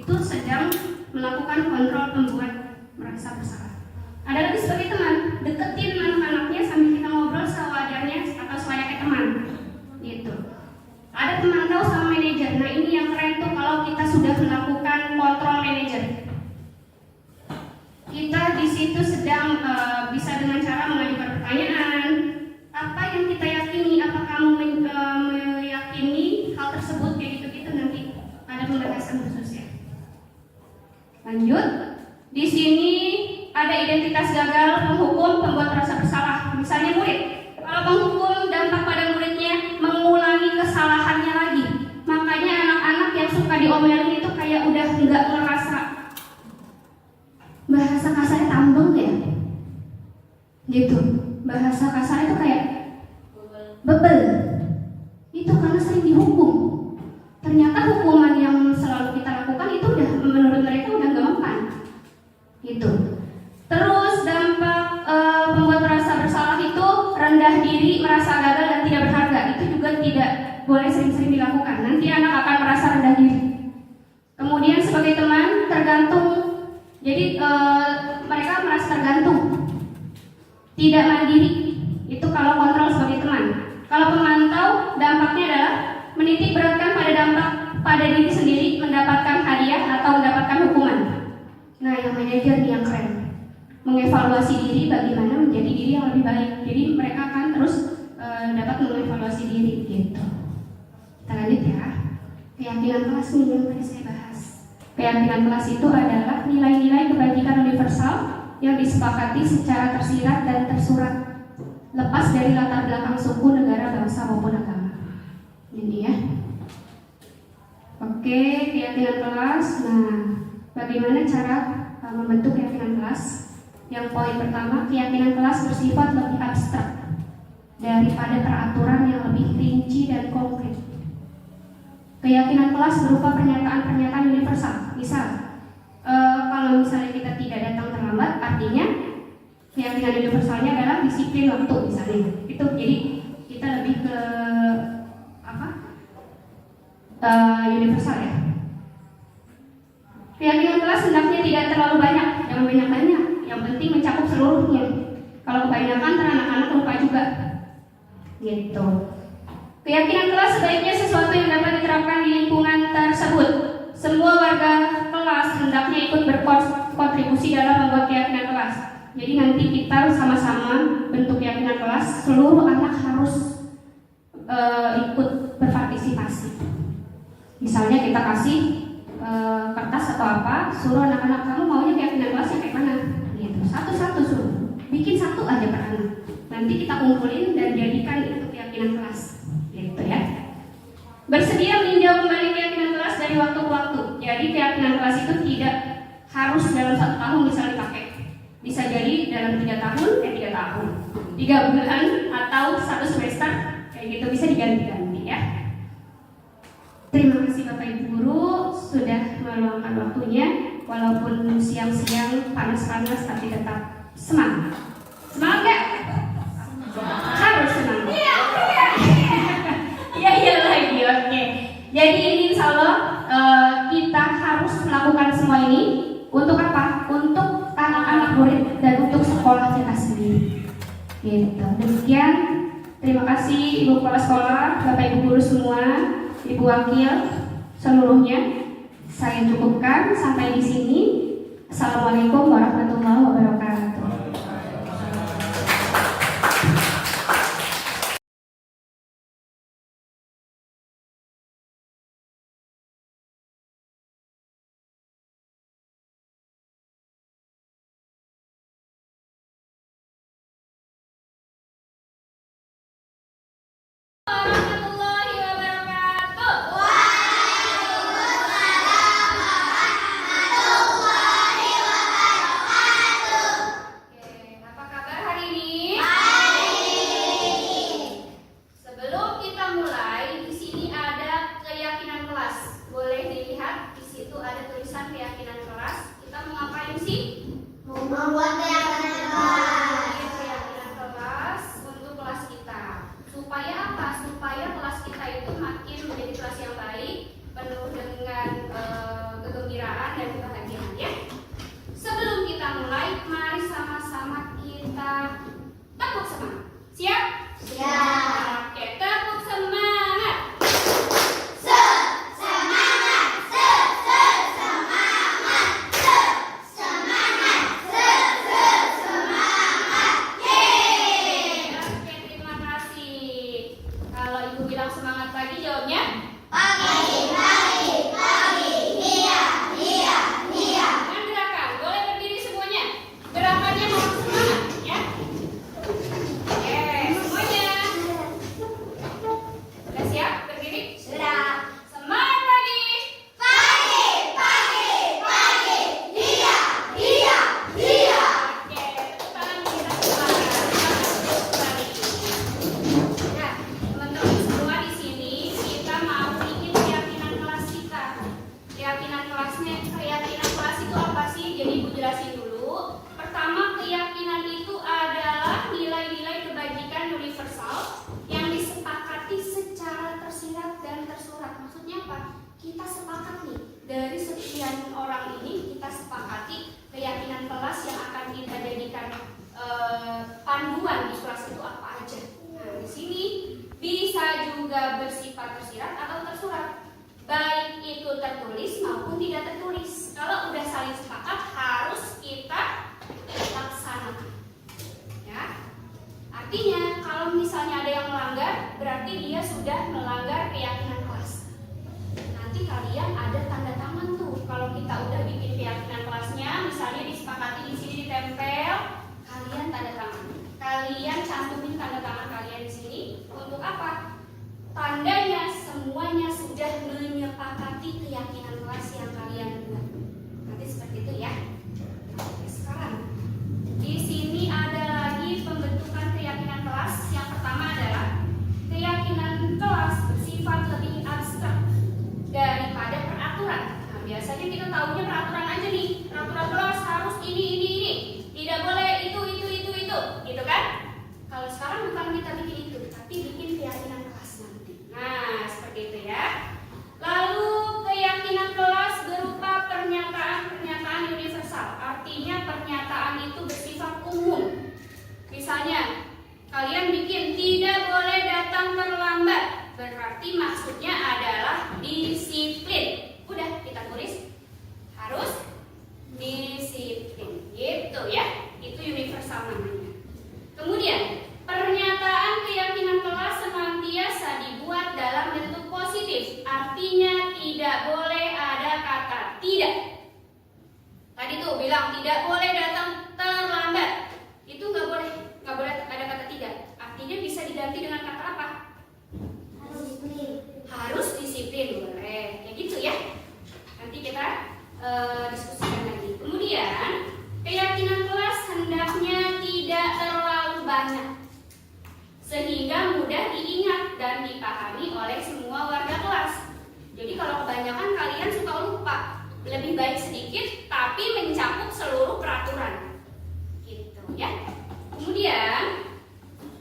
Itu sedang melakukan kontrol pembuat merasa bersalah. Ada lagi sebagai teman, deketin anak-anaknya sambil kita ngobrol sewajarnya atau selayaknya teman. Gitu. Ada teman tahu sama manajer. Nah ini yang keren tuh kalau kita sudah melakukan kontrol manajer. Kita di situ sedang bisa dengan cara mengajukan pertanyaan. Apa yang kita yakini? Apa kamu meyakini hal tersebut? Kayak gitu-gitu nanti ada pembahasan khususnya. Lanjut. Di sini ada identitas gagal, penghukum, pembuat rasa bersalah. Misalnya murid. Kalau penghukum dampak pada muridnya mengulangi kesalahannya lagi. Makanya anak-anak yang suka diomelin itu kayak udah nggak ngerasa, bahasa kasarnya tambeng ya. Gitu. Bahasa kasar itu kayak bebel. Itu karena sering dihukum. Ternyata hukuman yang selalu kita lakukan itu udah menurut mereka udah gak mempan. Gitu. Terus dampak pembuat merasa bersalah itu rendah diri, merasa gagal dan tidak berharga. Itu juga tidak boleh sering-sering dilakukan. Nanti anak akan merasa rendah diri. Kemudian sebagai teman tergantung. Jadi mereka merasa tergantung. Tidak mandiri. Itu kalau kontrol sebagai teman. Kalau pemantau dampaknya adalah menitik beratkan pada dampak pada diri sendiri mendapatkan hadiah atau mendapatkan hukuman. Nah, yang manajer nih yang keren, mengevaluasi diri bagaimana menjadi diri yang lebih baik. Jadi mereka akan terus dapat mengevaluasi diri gitu. Kita lanjut ya. Keyakinan kelas nih yang tadi saya bahas. Keyakinan kelas itu adalah nilai-nilai kebajikan universal yang disepakati secara tersirat dan tersurat, lepas dari latar belakang suku, negara, bangsa maupun agama. Ini ya. Oke, keyakinan kelas. Nah, bagaimana cara membentuk keyakinan kelas? Yang poin pertama, keyakinan kelas bersifat lebih abstrak daripada peraturan yang lebih rinci dan konkret. Keyakinan kelas berupa pernyataan-pernyataan universal. Misal, kalau misalnya kita tidak datang terlambat, artinya keyakinan universalnya adalah disiplin waktu misalnya. Itu jadi kita lebih ke universal ya. Keyakinan kelas hendaknya tidak terlalu banyak, jangan banyak-banyak. Yang penting mencakup seluruhnya. Kalau kebanyakan anak-anak lupa juga. Gitu. Keyakinan kelas sebaiknya sesuatu yang dapat diterapkan di lingkungan tersebut. Semua warga kelas hendaknya ikut berkontribusi dalam membuat keyakinan kelas. Jadi nanti kita sama-sama bentuk keyakinan kelas. Seluruh anak harus ikut berpartisipasi. Misalnya kita kasih kertas atau apa, suruh anak-anak kamu maunya keyakinan kelasnya kayak mana? Gitu. Satu-satu suruh. Bikin satu aja per anak. Nanti kita kumpulin dan jadikan itu keyakinan kelas. Gitu ya. Bersedia meninjau kembali keyakinan kelas dari waktu ke waktu. Jadi keyakinan kelas itu tidak harus dalam 1 tahun misalnya dipakai. Bisa jadi dalam 3 tahun, 3 bulan atau 1 semester kayak gitu, bisa diganti-ganti ya. Terima kasih Bapak Ibu Guru sudah meluangkan waktunya, walaupun siang-siang panas-panas tapi tetap semangat. Semangat gak? Harus semangat. Iya lagi, oke. Jadi ini insya Allah kita harus melakukan semua ini untuk apa? Untuk anak-anak murid dan untuk sekolah kita sendiri. Gitu. Demikian. Terima kasih Ibu Kepala Sekolah, Bapak Ibu Guru semua, Ibu Wakil seluruhnya. Saya cukupkan sampai di sini. Assalamualaikum warahmatullahi wabarakatuh. Warahmatullahi wabarakatuh. Oke, apa kabar hari ini? Sebelum kita mulai, di sini ada keyakinan kelas. Boleh dilihat di situ ada tulisan keyakinan kelas. Kita mau ngapain sih? Membuat keyakinan kelas. Keyakinan kelas untuk kelas kita. Supaya apa? Supaya kelas kita itu makin menjadi kelas yang baik, penuh dengan kegembiraan dan kebahagiaan ya. Sebelum kita mulai, mari sama-sama kita tepuk semangat. Siap? Siap. Oke, tepuk semangat. Oke, terima kasih. Kalau Ibu bilang semangat pagi, jawabnya? Pagi. seperti keyakinan kelas yang kalian buat. Nanti seperti itu ya. Oke, sekarang di sini ada lagi pembentukan keyakinan kelas. Yang pertama adalah keyakinan kelas bersifat lebih abstrak daripada peraturan. Nah, biasanya kita tahunya peraturan aja nih. Peraturan kelas harus ini. Tidak boleh itu, gitu kan? Kalau sekarang bukan kita bikin itu, tapi bikin keyakinan kelas nanti. Nah, seperti itu ya. Lalu keyakinan kelas berupa pernyataan universal. Artinya pernyataan itu bersifat umum. Misalnya, kalian bikin tidak boleh datang terlambat. Berarti maksudnya adalah disiplin. Udah kita tulis harus disiplin. Gitu ya. Itu universal namanya. Kemudian, pernyataan keyakinan kelas senantiasa dibuat dalam bentuk positif. Artinya tidak boleh ada kata tidak. Tadi tuh bilang tidak boleh datang terlambat. Itu nggak boleh ada kata tidak. Artinya bisa diganti dengan kata apa? Harus disiplin, boleh. Kayak gitu ya. Nanti kita diskusikan lagi. Kemudian, keyakinan kelas hendaknya tidak terlalu banyak sehingga mudah diingat dan dipahami oleh semua warga kelas. Jadi kalau kebanyakan kalian suka lupa. Lebih baik sedikit tapi mencakup seluruh peraturan. Gitu ya. Kemudian,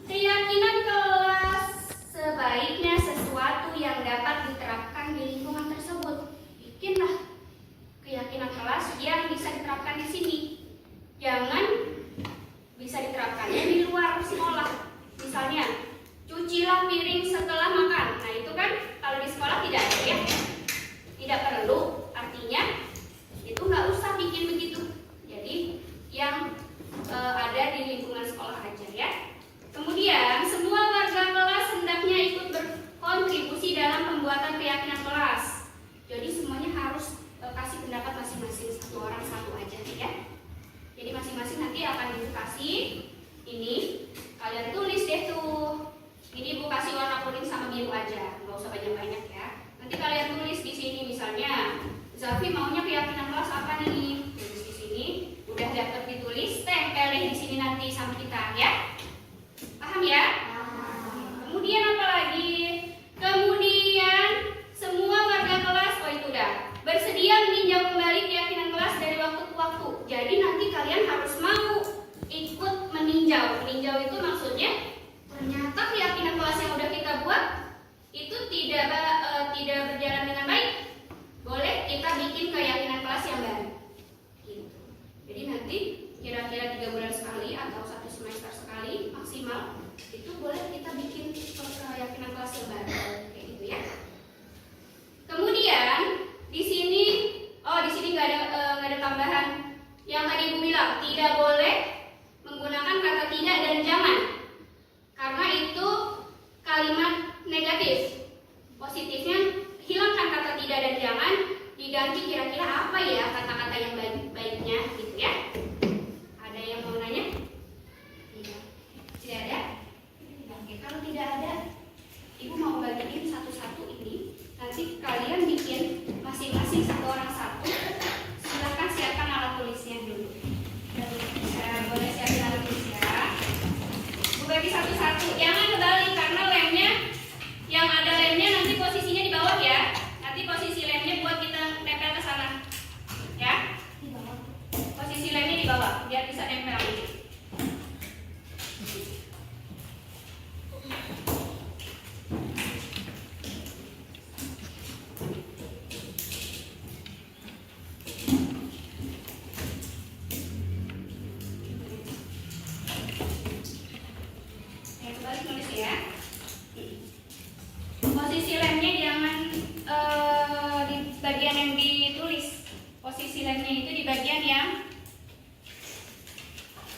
keyakinan kelas sebaiknya sesuatu yang dapat diterapkan di lingkungan tersebut. Bikinlah keyakinan kelas yang bisa diterapkan di sini. Jangan bisa diterapkannya di luar sekolah. Misalnya, cucilah piring setelah makan. Nah, itu kan kalau di sekolah tidak ada ya. Tidak perlu. Artinya, itu nggak usah bikin begitu. Jadi, yang ada di lingkungan sekolah aja ya. Kemudian, semua warga kelas hendaknya ikut berkontribusi dalam pembuatan keyakinan kelas. Jadi, semuanya harus kasih pendapat masing-masing, satu orang satu aja ya. Jadi masing-masing nanti akan dikasih ini, kalian tulis deh tuh. Ini Bu kasih warna kuning sama biru aja, nggak usah banyak-banyak ya. Nanti kalian tulis di sini misalnya, Zafi maunya keyakinan kelas apa nih? Tulis di sini, udah dapat ditulis, tempel deh di sini nanti sama kita ya. Paham ya? Kemudian apa lagi? Kemudian semua warga kelas, oh itu udah, bersedia meninjau kembali keyakinan kelas dari waktu ke waktu. Jadi nanti kalian harus mau ikut meninjau. Meninjau itu maksudnya ternyata keyakinan kelas yang udah kita buat itu tidak berjalan dengan baik. Boleh kita bikin keyakinan kelas yang baru. Gitu. Jadi nanti kira-kira 3 bulan sekali atau 1 semester sekali maksimal itu boleh kita bikin keyakinan kelas yang baru. Kayak gitu ya. Kemudian di sini nggak ada tambahan. Yang tadi Ibu bilang tidak boleh menggunakan kata tidak dan jangan, karena itu kalimat negatif. Positifnya hilangkan kata tidak dan jangan, diganti kira-kira apa ya kata-kata yang baik-baiknya gitu ya. Ada yang mau nanya? Tidak ada? Oke, kalau tidak ada, Ibu mau bagiin satu-satu ini. Nanti kalian bikin masing-masing satu orang satu. Silahkan siapkan alat tulisnya dulu. Boleh siapin alat tulisnya. Bu bagi satu-satu. Jangan kebalik karena lemnya, yang ada lemnya nanti posisinya di bawah ya. Nanti posisi lemnya buat kita nempel ke sana. Ya? Posisi lemnya di bawah biar bisa nempel ini. Posisi lemnya jangan di bagian yang ditulis. Posisi lemnya itu di bagian yang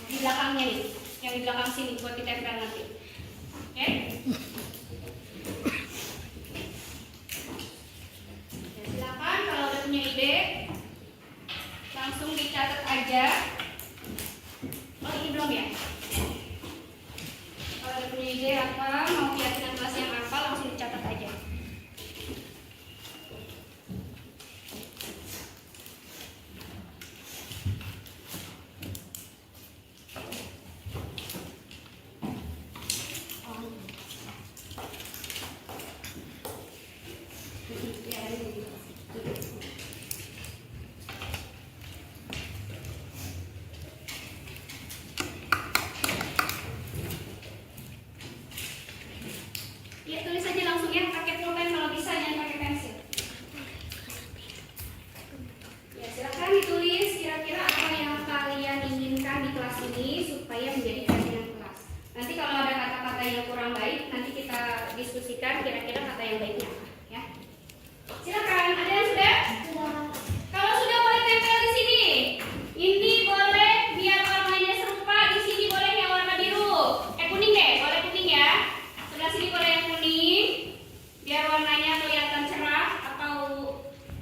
di belakangnya nih, yang di belakang sini buat ditempel nanti. Oke? Ya, silakan kalau udah punya ide langsung dicatat aja. Oh ini belum ya? Kalau udah punya ide apa, mau keyakinan kelas yang apa langsung dicatat aja. sini. Ya, tulis aja langsung ya, pakai pulpen kalau bisa, jangan pakai pensil. Ya, silakan ditulis kira-kira apa yang kalian inginkan di kelas ini supaya menjadi pimpinan kelas. Nanti kalau ada kata-kata yang kurang baik, nanti kita diskusikan kira-kira kata yang baiknya apa, ya. Silakan, ada yang sudah? Kalau sudah boleh tempel di sini. Ini boleh biar warnanya serupa, di sini boleh yang warna biru. Kuning deh, boleh kuning ya. Sebelah sini boleh yang kuning, biar warnanya kelihatan cerah atau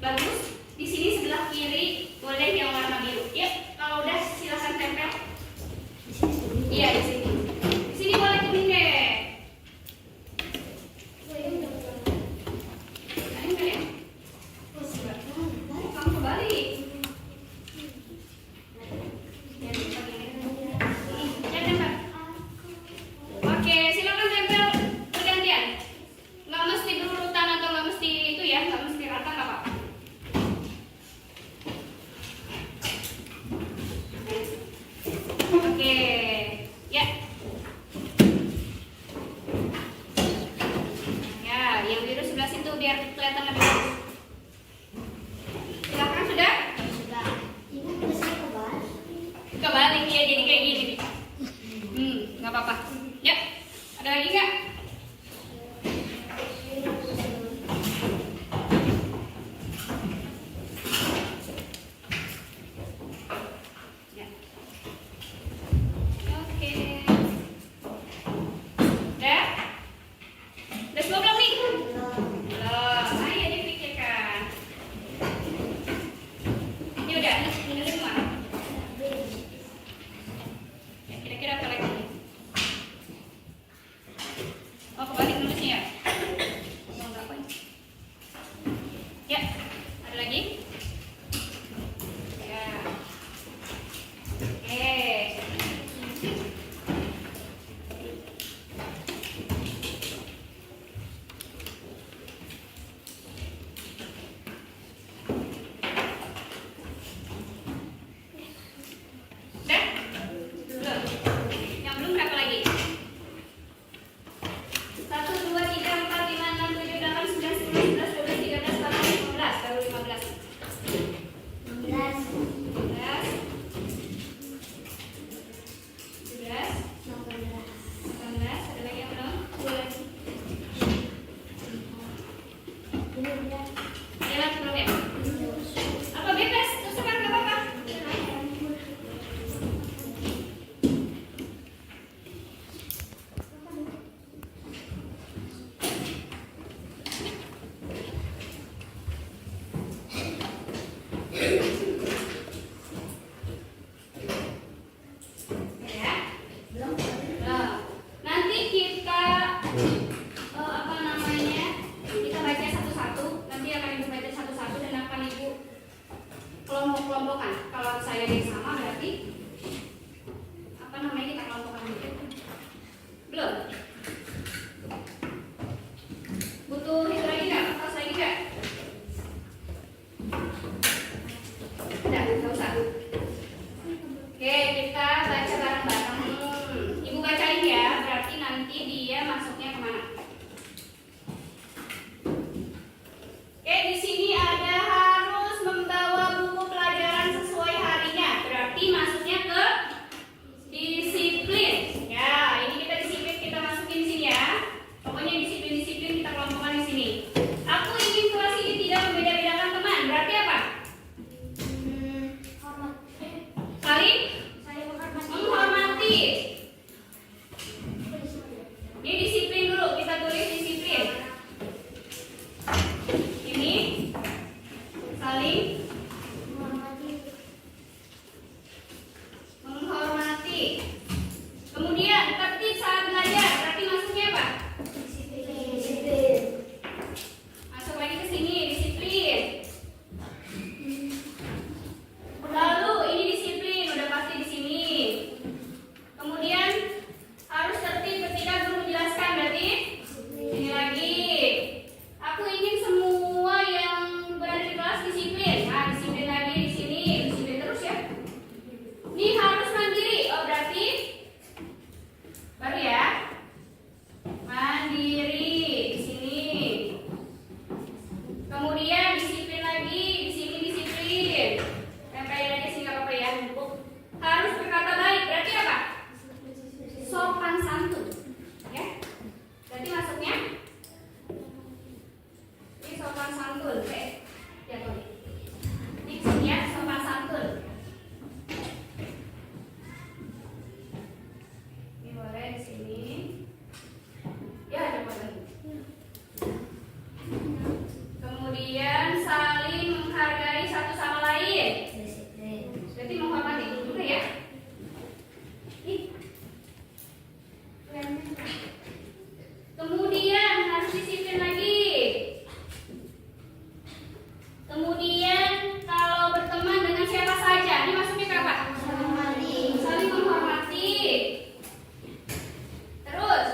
bagus. Di sini sebelah kiri boleh yang warna biru. Yuk, kalau udah silakan tempel. Iya, di sini. Di sini boleh kuning deh. Tempel ya. Kamu kembali. Ya, tempel. Oke, silakan tempel bergantian. Nggak mesti berurutan atau nggak mesti itu ya, nggak mesti rata, nggak apa-apa. Oke, ya. Ya, yang biru sebelah situ biar kelihatan lebih bagus. Silakan sudah. Ibu bisa kebalik. Kebalik ya, jadi kayak gini nih. Nggak apa-apa. Ya, ada lagi nggak? Ya. Oke. Udah? Udah semua belum nih? Belum. Ayo dipikirkan. Ini udah, ini semua. Ya, kira-kira apa lagi? Oh, kebalik nulisnya ya? Oh, enggak apa ini. Ya, ada lagi? Ya. Oke. Udah? Belum? Yang belum berapa lagi? 1, 2, 3, 4, 5, 6, 7, 8, 9, 10, 11, 12, 13, 14, 15. Baru 15. santun. Ya tuh. Ini sini ya, sopan santun. Ini boleh di sini. Ya, ada boleh. Kemudian saling menghargai satu sama lain. Berarti menghormati juga ya. Ih. Kemudian harus disiplin lagi. Kemudian kalau berteman dengan siapa saja, ini maksudnya ke apa? Saling menghormati. Terus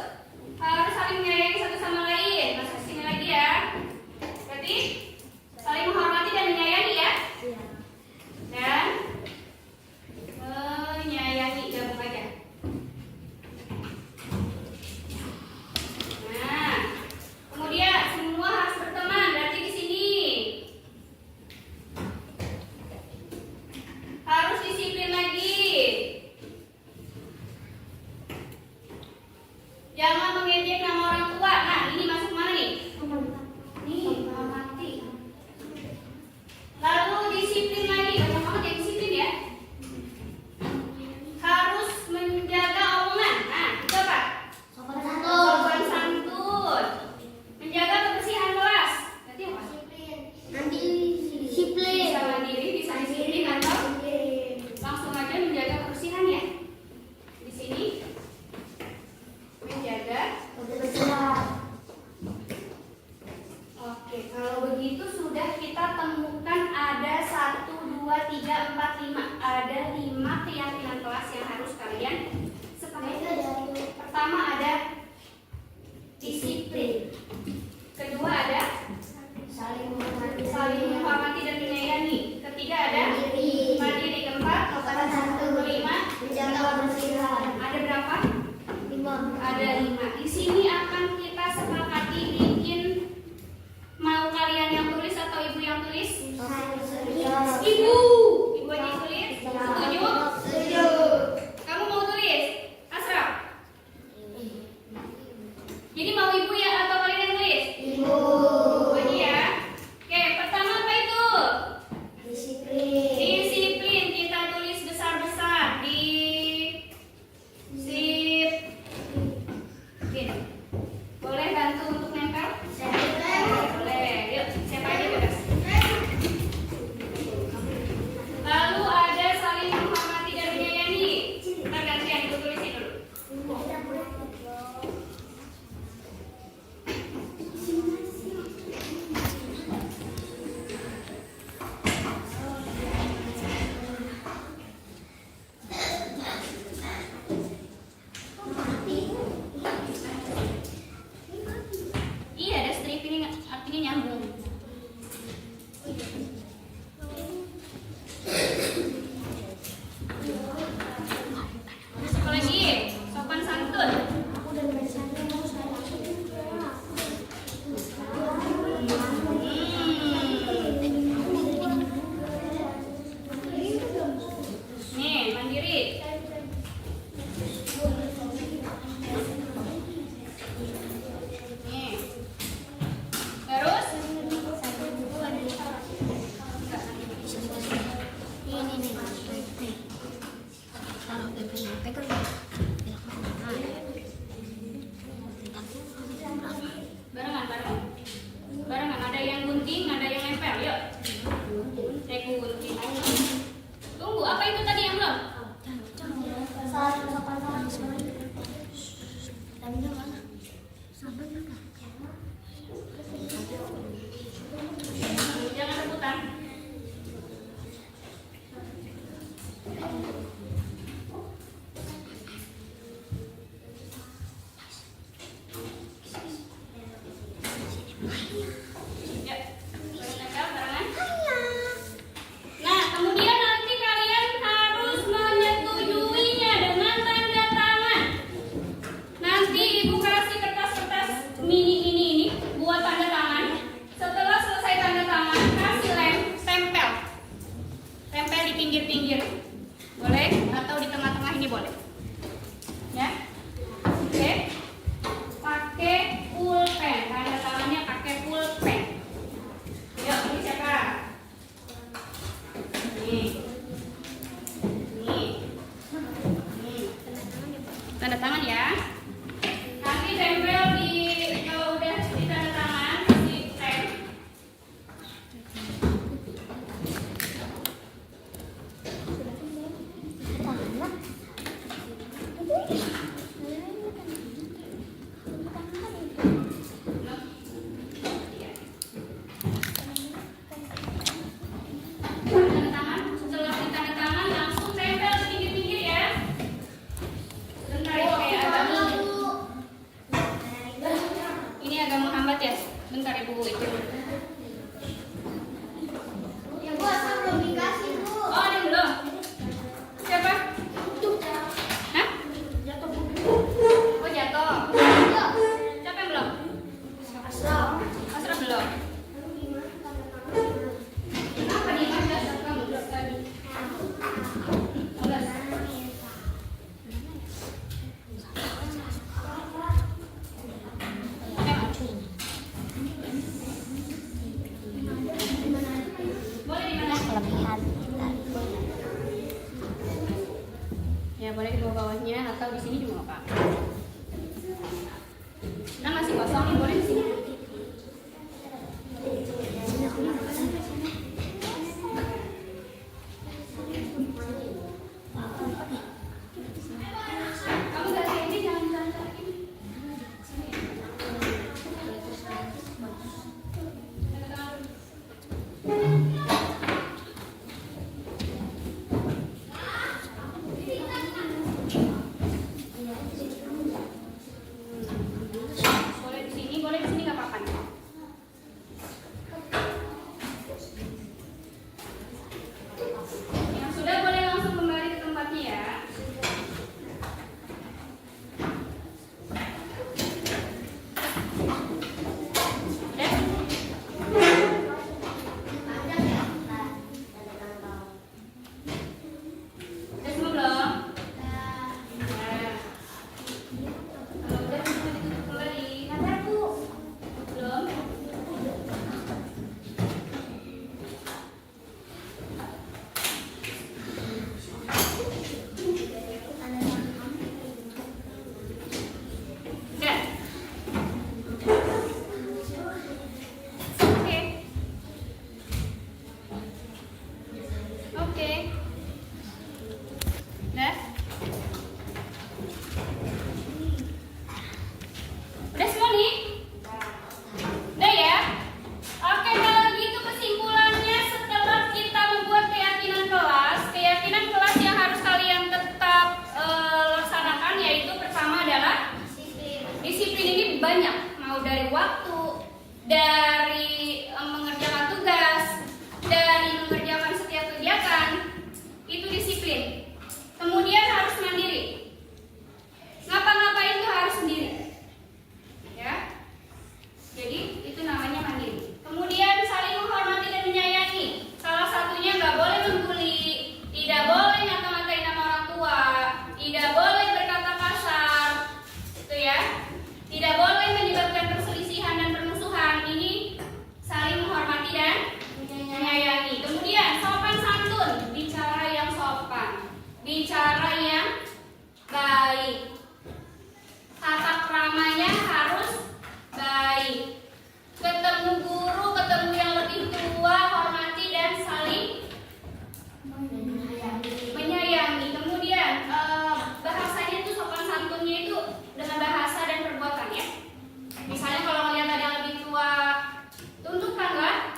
harus saling menyayangi satu sama lain. Masuk ke sini lagi ya. Berarti saling menghormati dan menyayangi ya. Dan menyayangi, gabung aja. Nah, kemudian semua harus berteman. Berarti di sini harus disiplin lagi. Jangan mengejek nama orang tua. Nah, ini masuk mana nih? Nih, menghormati. Lalu disiplin lagi. Banyak banget yang disiplin ya. Harus menjaga omongan. Nah, itu apa? Sopan santun. Menjaga kebersihan kelas. Berarti apa? Bisa mandiri, bisa disiplin atau langsung aja menjaga kebersihan ya. Di sini menjaga. Oke, kalau begitu sudah kita temukan ada 1, 2, 3, 4, 5. Ada 5 keyakinan kelas yang harus kalian sepakati. Pertama ada disiplin. Kedua ada saling menghormati dan menyayangi. Ketiga ada mandiri. Keempat sopan santun. Kelima ada berapa? Ada 5. Di sini akan kita sepakati bikin. Mau kalian yang tulis atau ibu yang tulis? Ibu aja yang tulis. Setuju? Kamu mau tulis? Asraf? Jadi mau ibu ya atau kalian yang tulis? Ibu aja ya. latihan. Ya boleh di bawahnya atau di sini juga nggak apa-apa. Nah masih kosong nih, boleh di sini. Kamu nggak kayak ini, jangan kayak ini. Boleh di sini nggak apa-apa. Yang sudah boleh langsung kembali ke tempatnya ya. Udah semua belum? Nah, kalau udah ditutup kembali. Belum? Udah? Oke. Oke. Udah? Udah semua nih? Udah ya? Oke, kalau gitu kesimpulannya setelah kita membuat keyakinan kelas yang harus kalian tetap laksanakan yaitu pertama adalah disiplin ini banyak, mau dari waktu, dari mengerjakan tugas, dari mengerjakan setiap kegiatan, itu disiplin. Kemudian harus mandiri. Ngapa-ngapain itu harus sendiri. Ya. Jadi itu namanya mandiri. Kemudian saling menghormati dan menyayangi. Salah satunya nggak boleh membuli, tidak boleh ngata-ngatain nama orang tua, tidak boleh berkata kasar, gitu ya. Tidak boleh menyebabkan perselisihan dan permusuhan. Ini saling menghormati dan menyayangi. Kemudian sopan santun, bicara yang sopan, bicara yang baik. Tata kramanya harus baik. Ketemu guru, ketemu yang lebih tua, hormati dan saling menyayangi. Kemudian bahasanya itu sopan santunnya itu dengan bahasa dan perbuatan ya. Misalnya kalau melihat ada yang lebih tua, tunjukkanlah.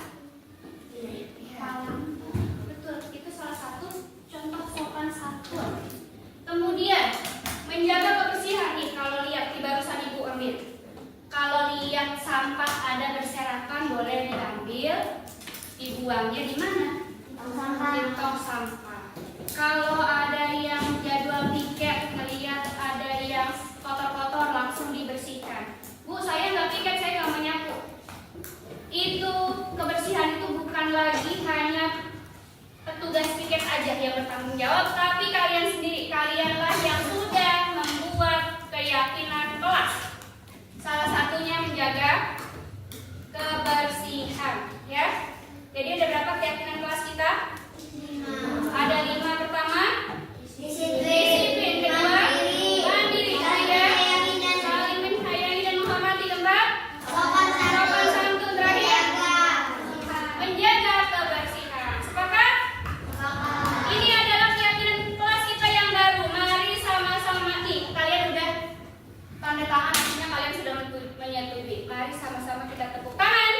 Betul, itu salah satu contoh sopan santun. Kemudian menjaga kebersihan nih. Kalau lihat di barusan ibu ambil, kalau lihat sampah ada berserakan boleh diambil, dibuangnya di mana? Di tong sampah. Kalau ada yang jadwal piket, melihat ada yang kotor-kotor langsung dibersihkan. Bu, saya nggak piket, saya nggak menyapu. Itu kebersihan itu bukan lagi hanya petugas piket aja yang bertanggung jawab, tapi kalian sendiri, kalianlah yang sudah membuat keyakinan kelas. Salah satunya menjaga kebersihan, ya. Jadi ada berapa keyakinan kelas kita? 5. Ada 5. Pertama, disiplin. Kedua, mandiri. Ketiga, saling menyayangi dan menghormati. Keempat, sopan santun. Terakhir, menjaga kebersihan. Sepakat? Ini adalah keyakinan kelas kita yang baru. Mari sama-sama nih. Kalian udah tanda tangan, artinya kalian sudah menyetujui. Mari sama-sama kita tepuk tangan.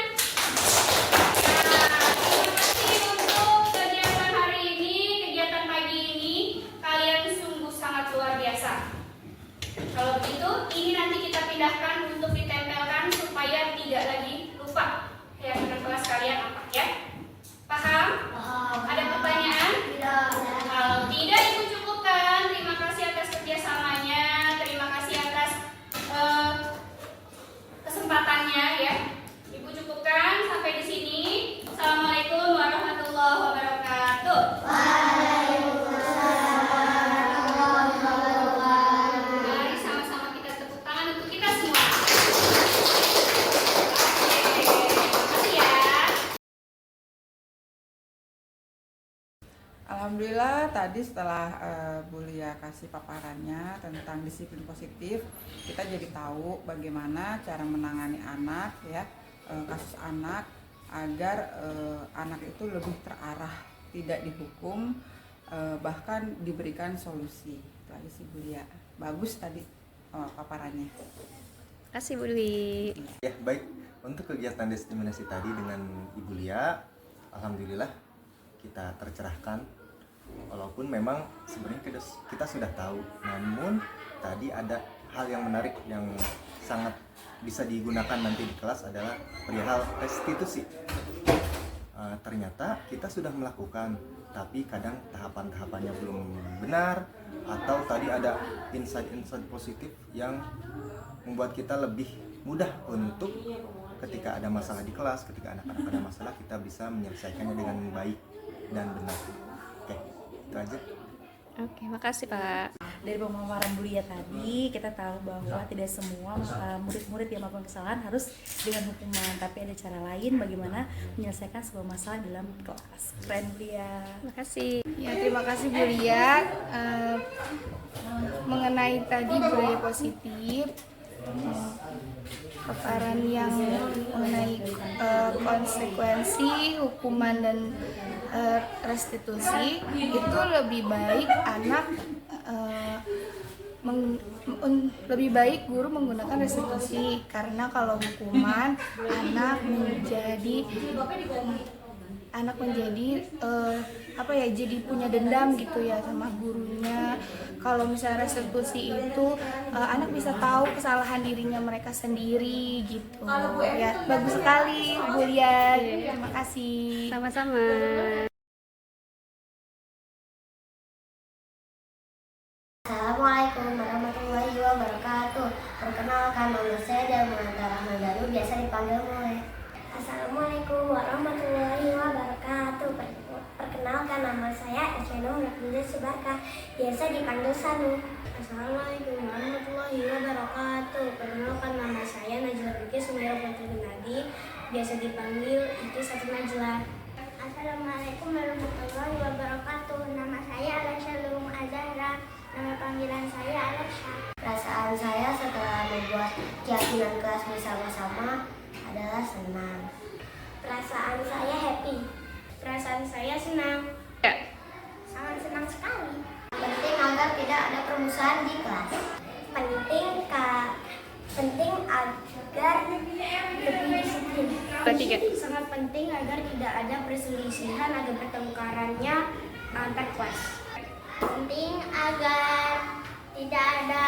Alhamdulillah tadi setelah Bu Lia kasih paparannya tentang disiplin positif, kita jadi tahu bagaimana cara menangani anak ya, kasus anak agar anak itu lebih terarah, tidak dihukum, bahkan diberikan solusi. Itu aja sih Bu Lia. Bagus tadi paparannya. Kasih Bu Dwi. Ya, baik. Untuk kegiatan diskriminasi tadi dengan Ibu Lia, alhamdulillah kita tercerahkan. Walaupun memang sebenarnya kita sudah tahu, namun tadi ada hal yang menarik yang sangat bisa digunakan nanti di kelas adalah perihal restitusi. Ternyata kita sudah melakukan, tapi kadang tahapan-tahapannya belum benar, atau tadi ada insight-insight positif yang membuat kita lebih mudah untuk ketika ada masalah di kelas, ketika anak-anak ada masalah, kita bisa menyelesaikannya dengan baik dan benar. Oke, itu aja. Oke, makasih Pak. Dari pemaparan Bu Lia tadi, kita tahu bahwa tidak semua murid-murid yang melakukan kesalahan harus dengan hukuman, tapi ada cara lain bagaimana menyelesaikan sebuah masalah dalam kelas. Keren Bu Lia. Makasih. Ya, terima kasih Bu Lia. Mengenai tadi budaya positif, paparan yang mengenai konsekuensi, hukuman dan restitusi, itu lebih baik anak lebih baik guru menggunakan restitusi, karena kalau hukuman anak menjadi jadi punya dendam gitu ya sama gurunya. Kalau misalnya restitusi itu anak bisa tahu kesalahan dirinya mereka sendiri gitu ya. Bagus sekali Bu Lia, terima kasih. Sama-sama. Assalamualaikum warahmatullahi wabarakatuh. Perkenalkan, nama saya Dalmanta Rahmandaru, biasa dipanggil Moe. Assalamualaikum warahmatullahi wabarakatuh. Perkenalkan, nama saya Esmenum Rafiza Subarka, biasa dipanggil Sanu. Assalamualaikum warahmatullahi wabarakatuh. Perkenalkan, nama saya Najla Fikri Sumaira Putri Gunadi, biasa dipanggil Iki Satu Najla. Assalamualaikum warahmatullahi wabarakatuh. Nama saya Alesha Lum Azahra. Nama panggilan saya Alesha. Perasaan saya setelah membuat keyakinan kelas bersama-sama adalah senang. Perasaan saya happy. Perasaan saya senang. Sangat senang sekali. Penting agar tidak ada permusuhan di kelas. Penting agar lebih disiplin. Sangat penting agar tidak ada perselisihan, agar pertengkarannya antar kelas. Penting agar tidak ada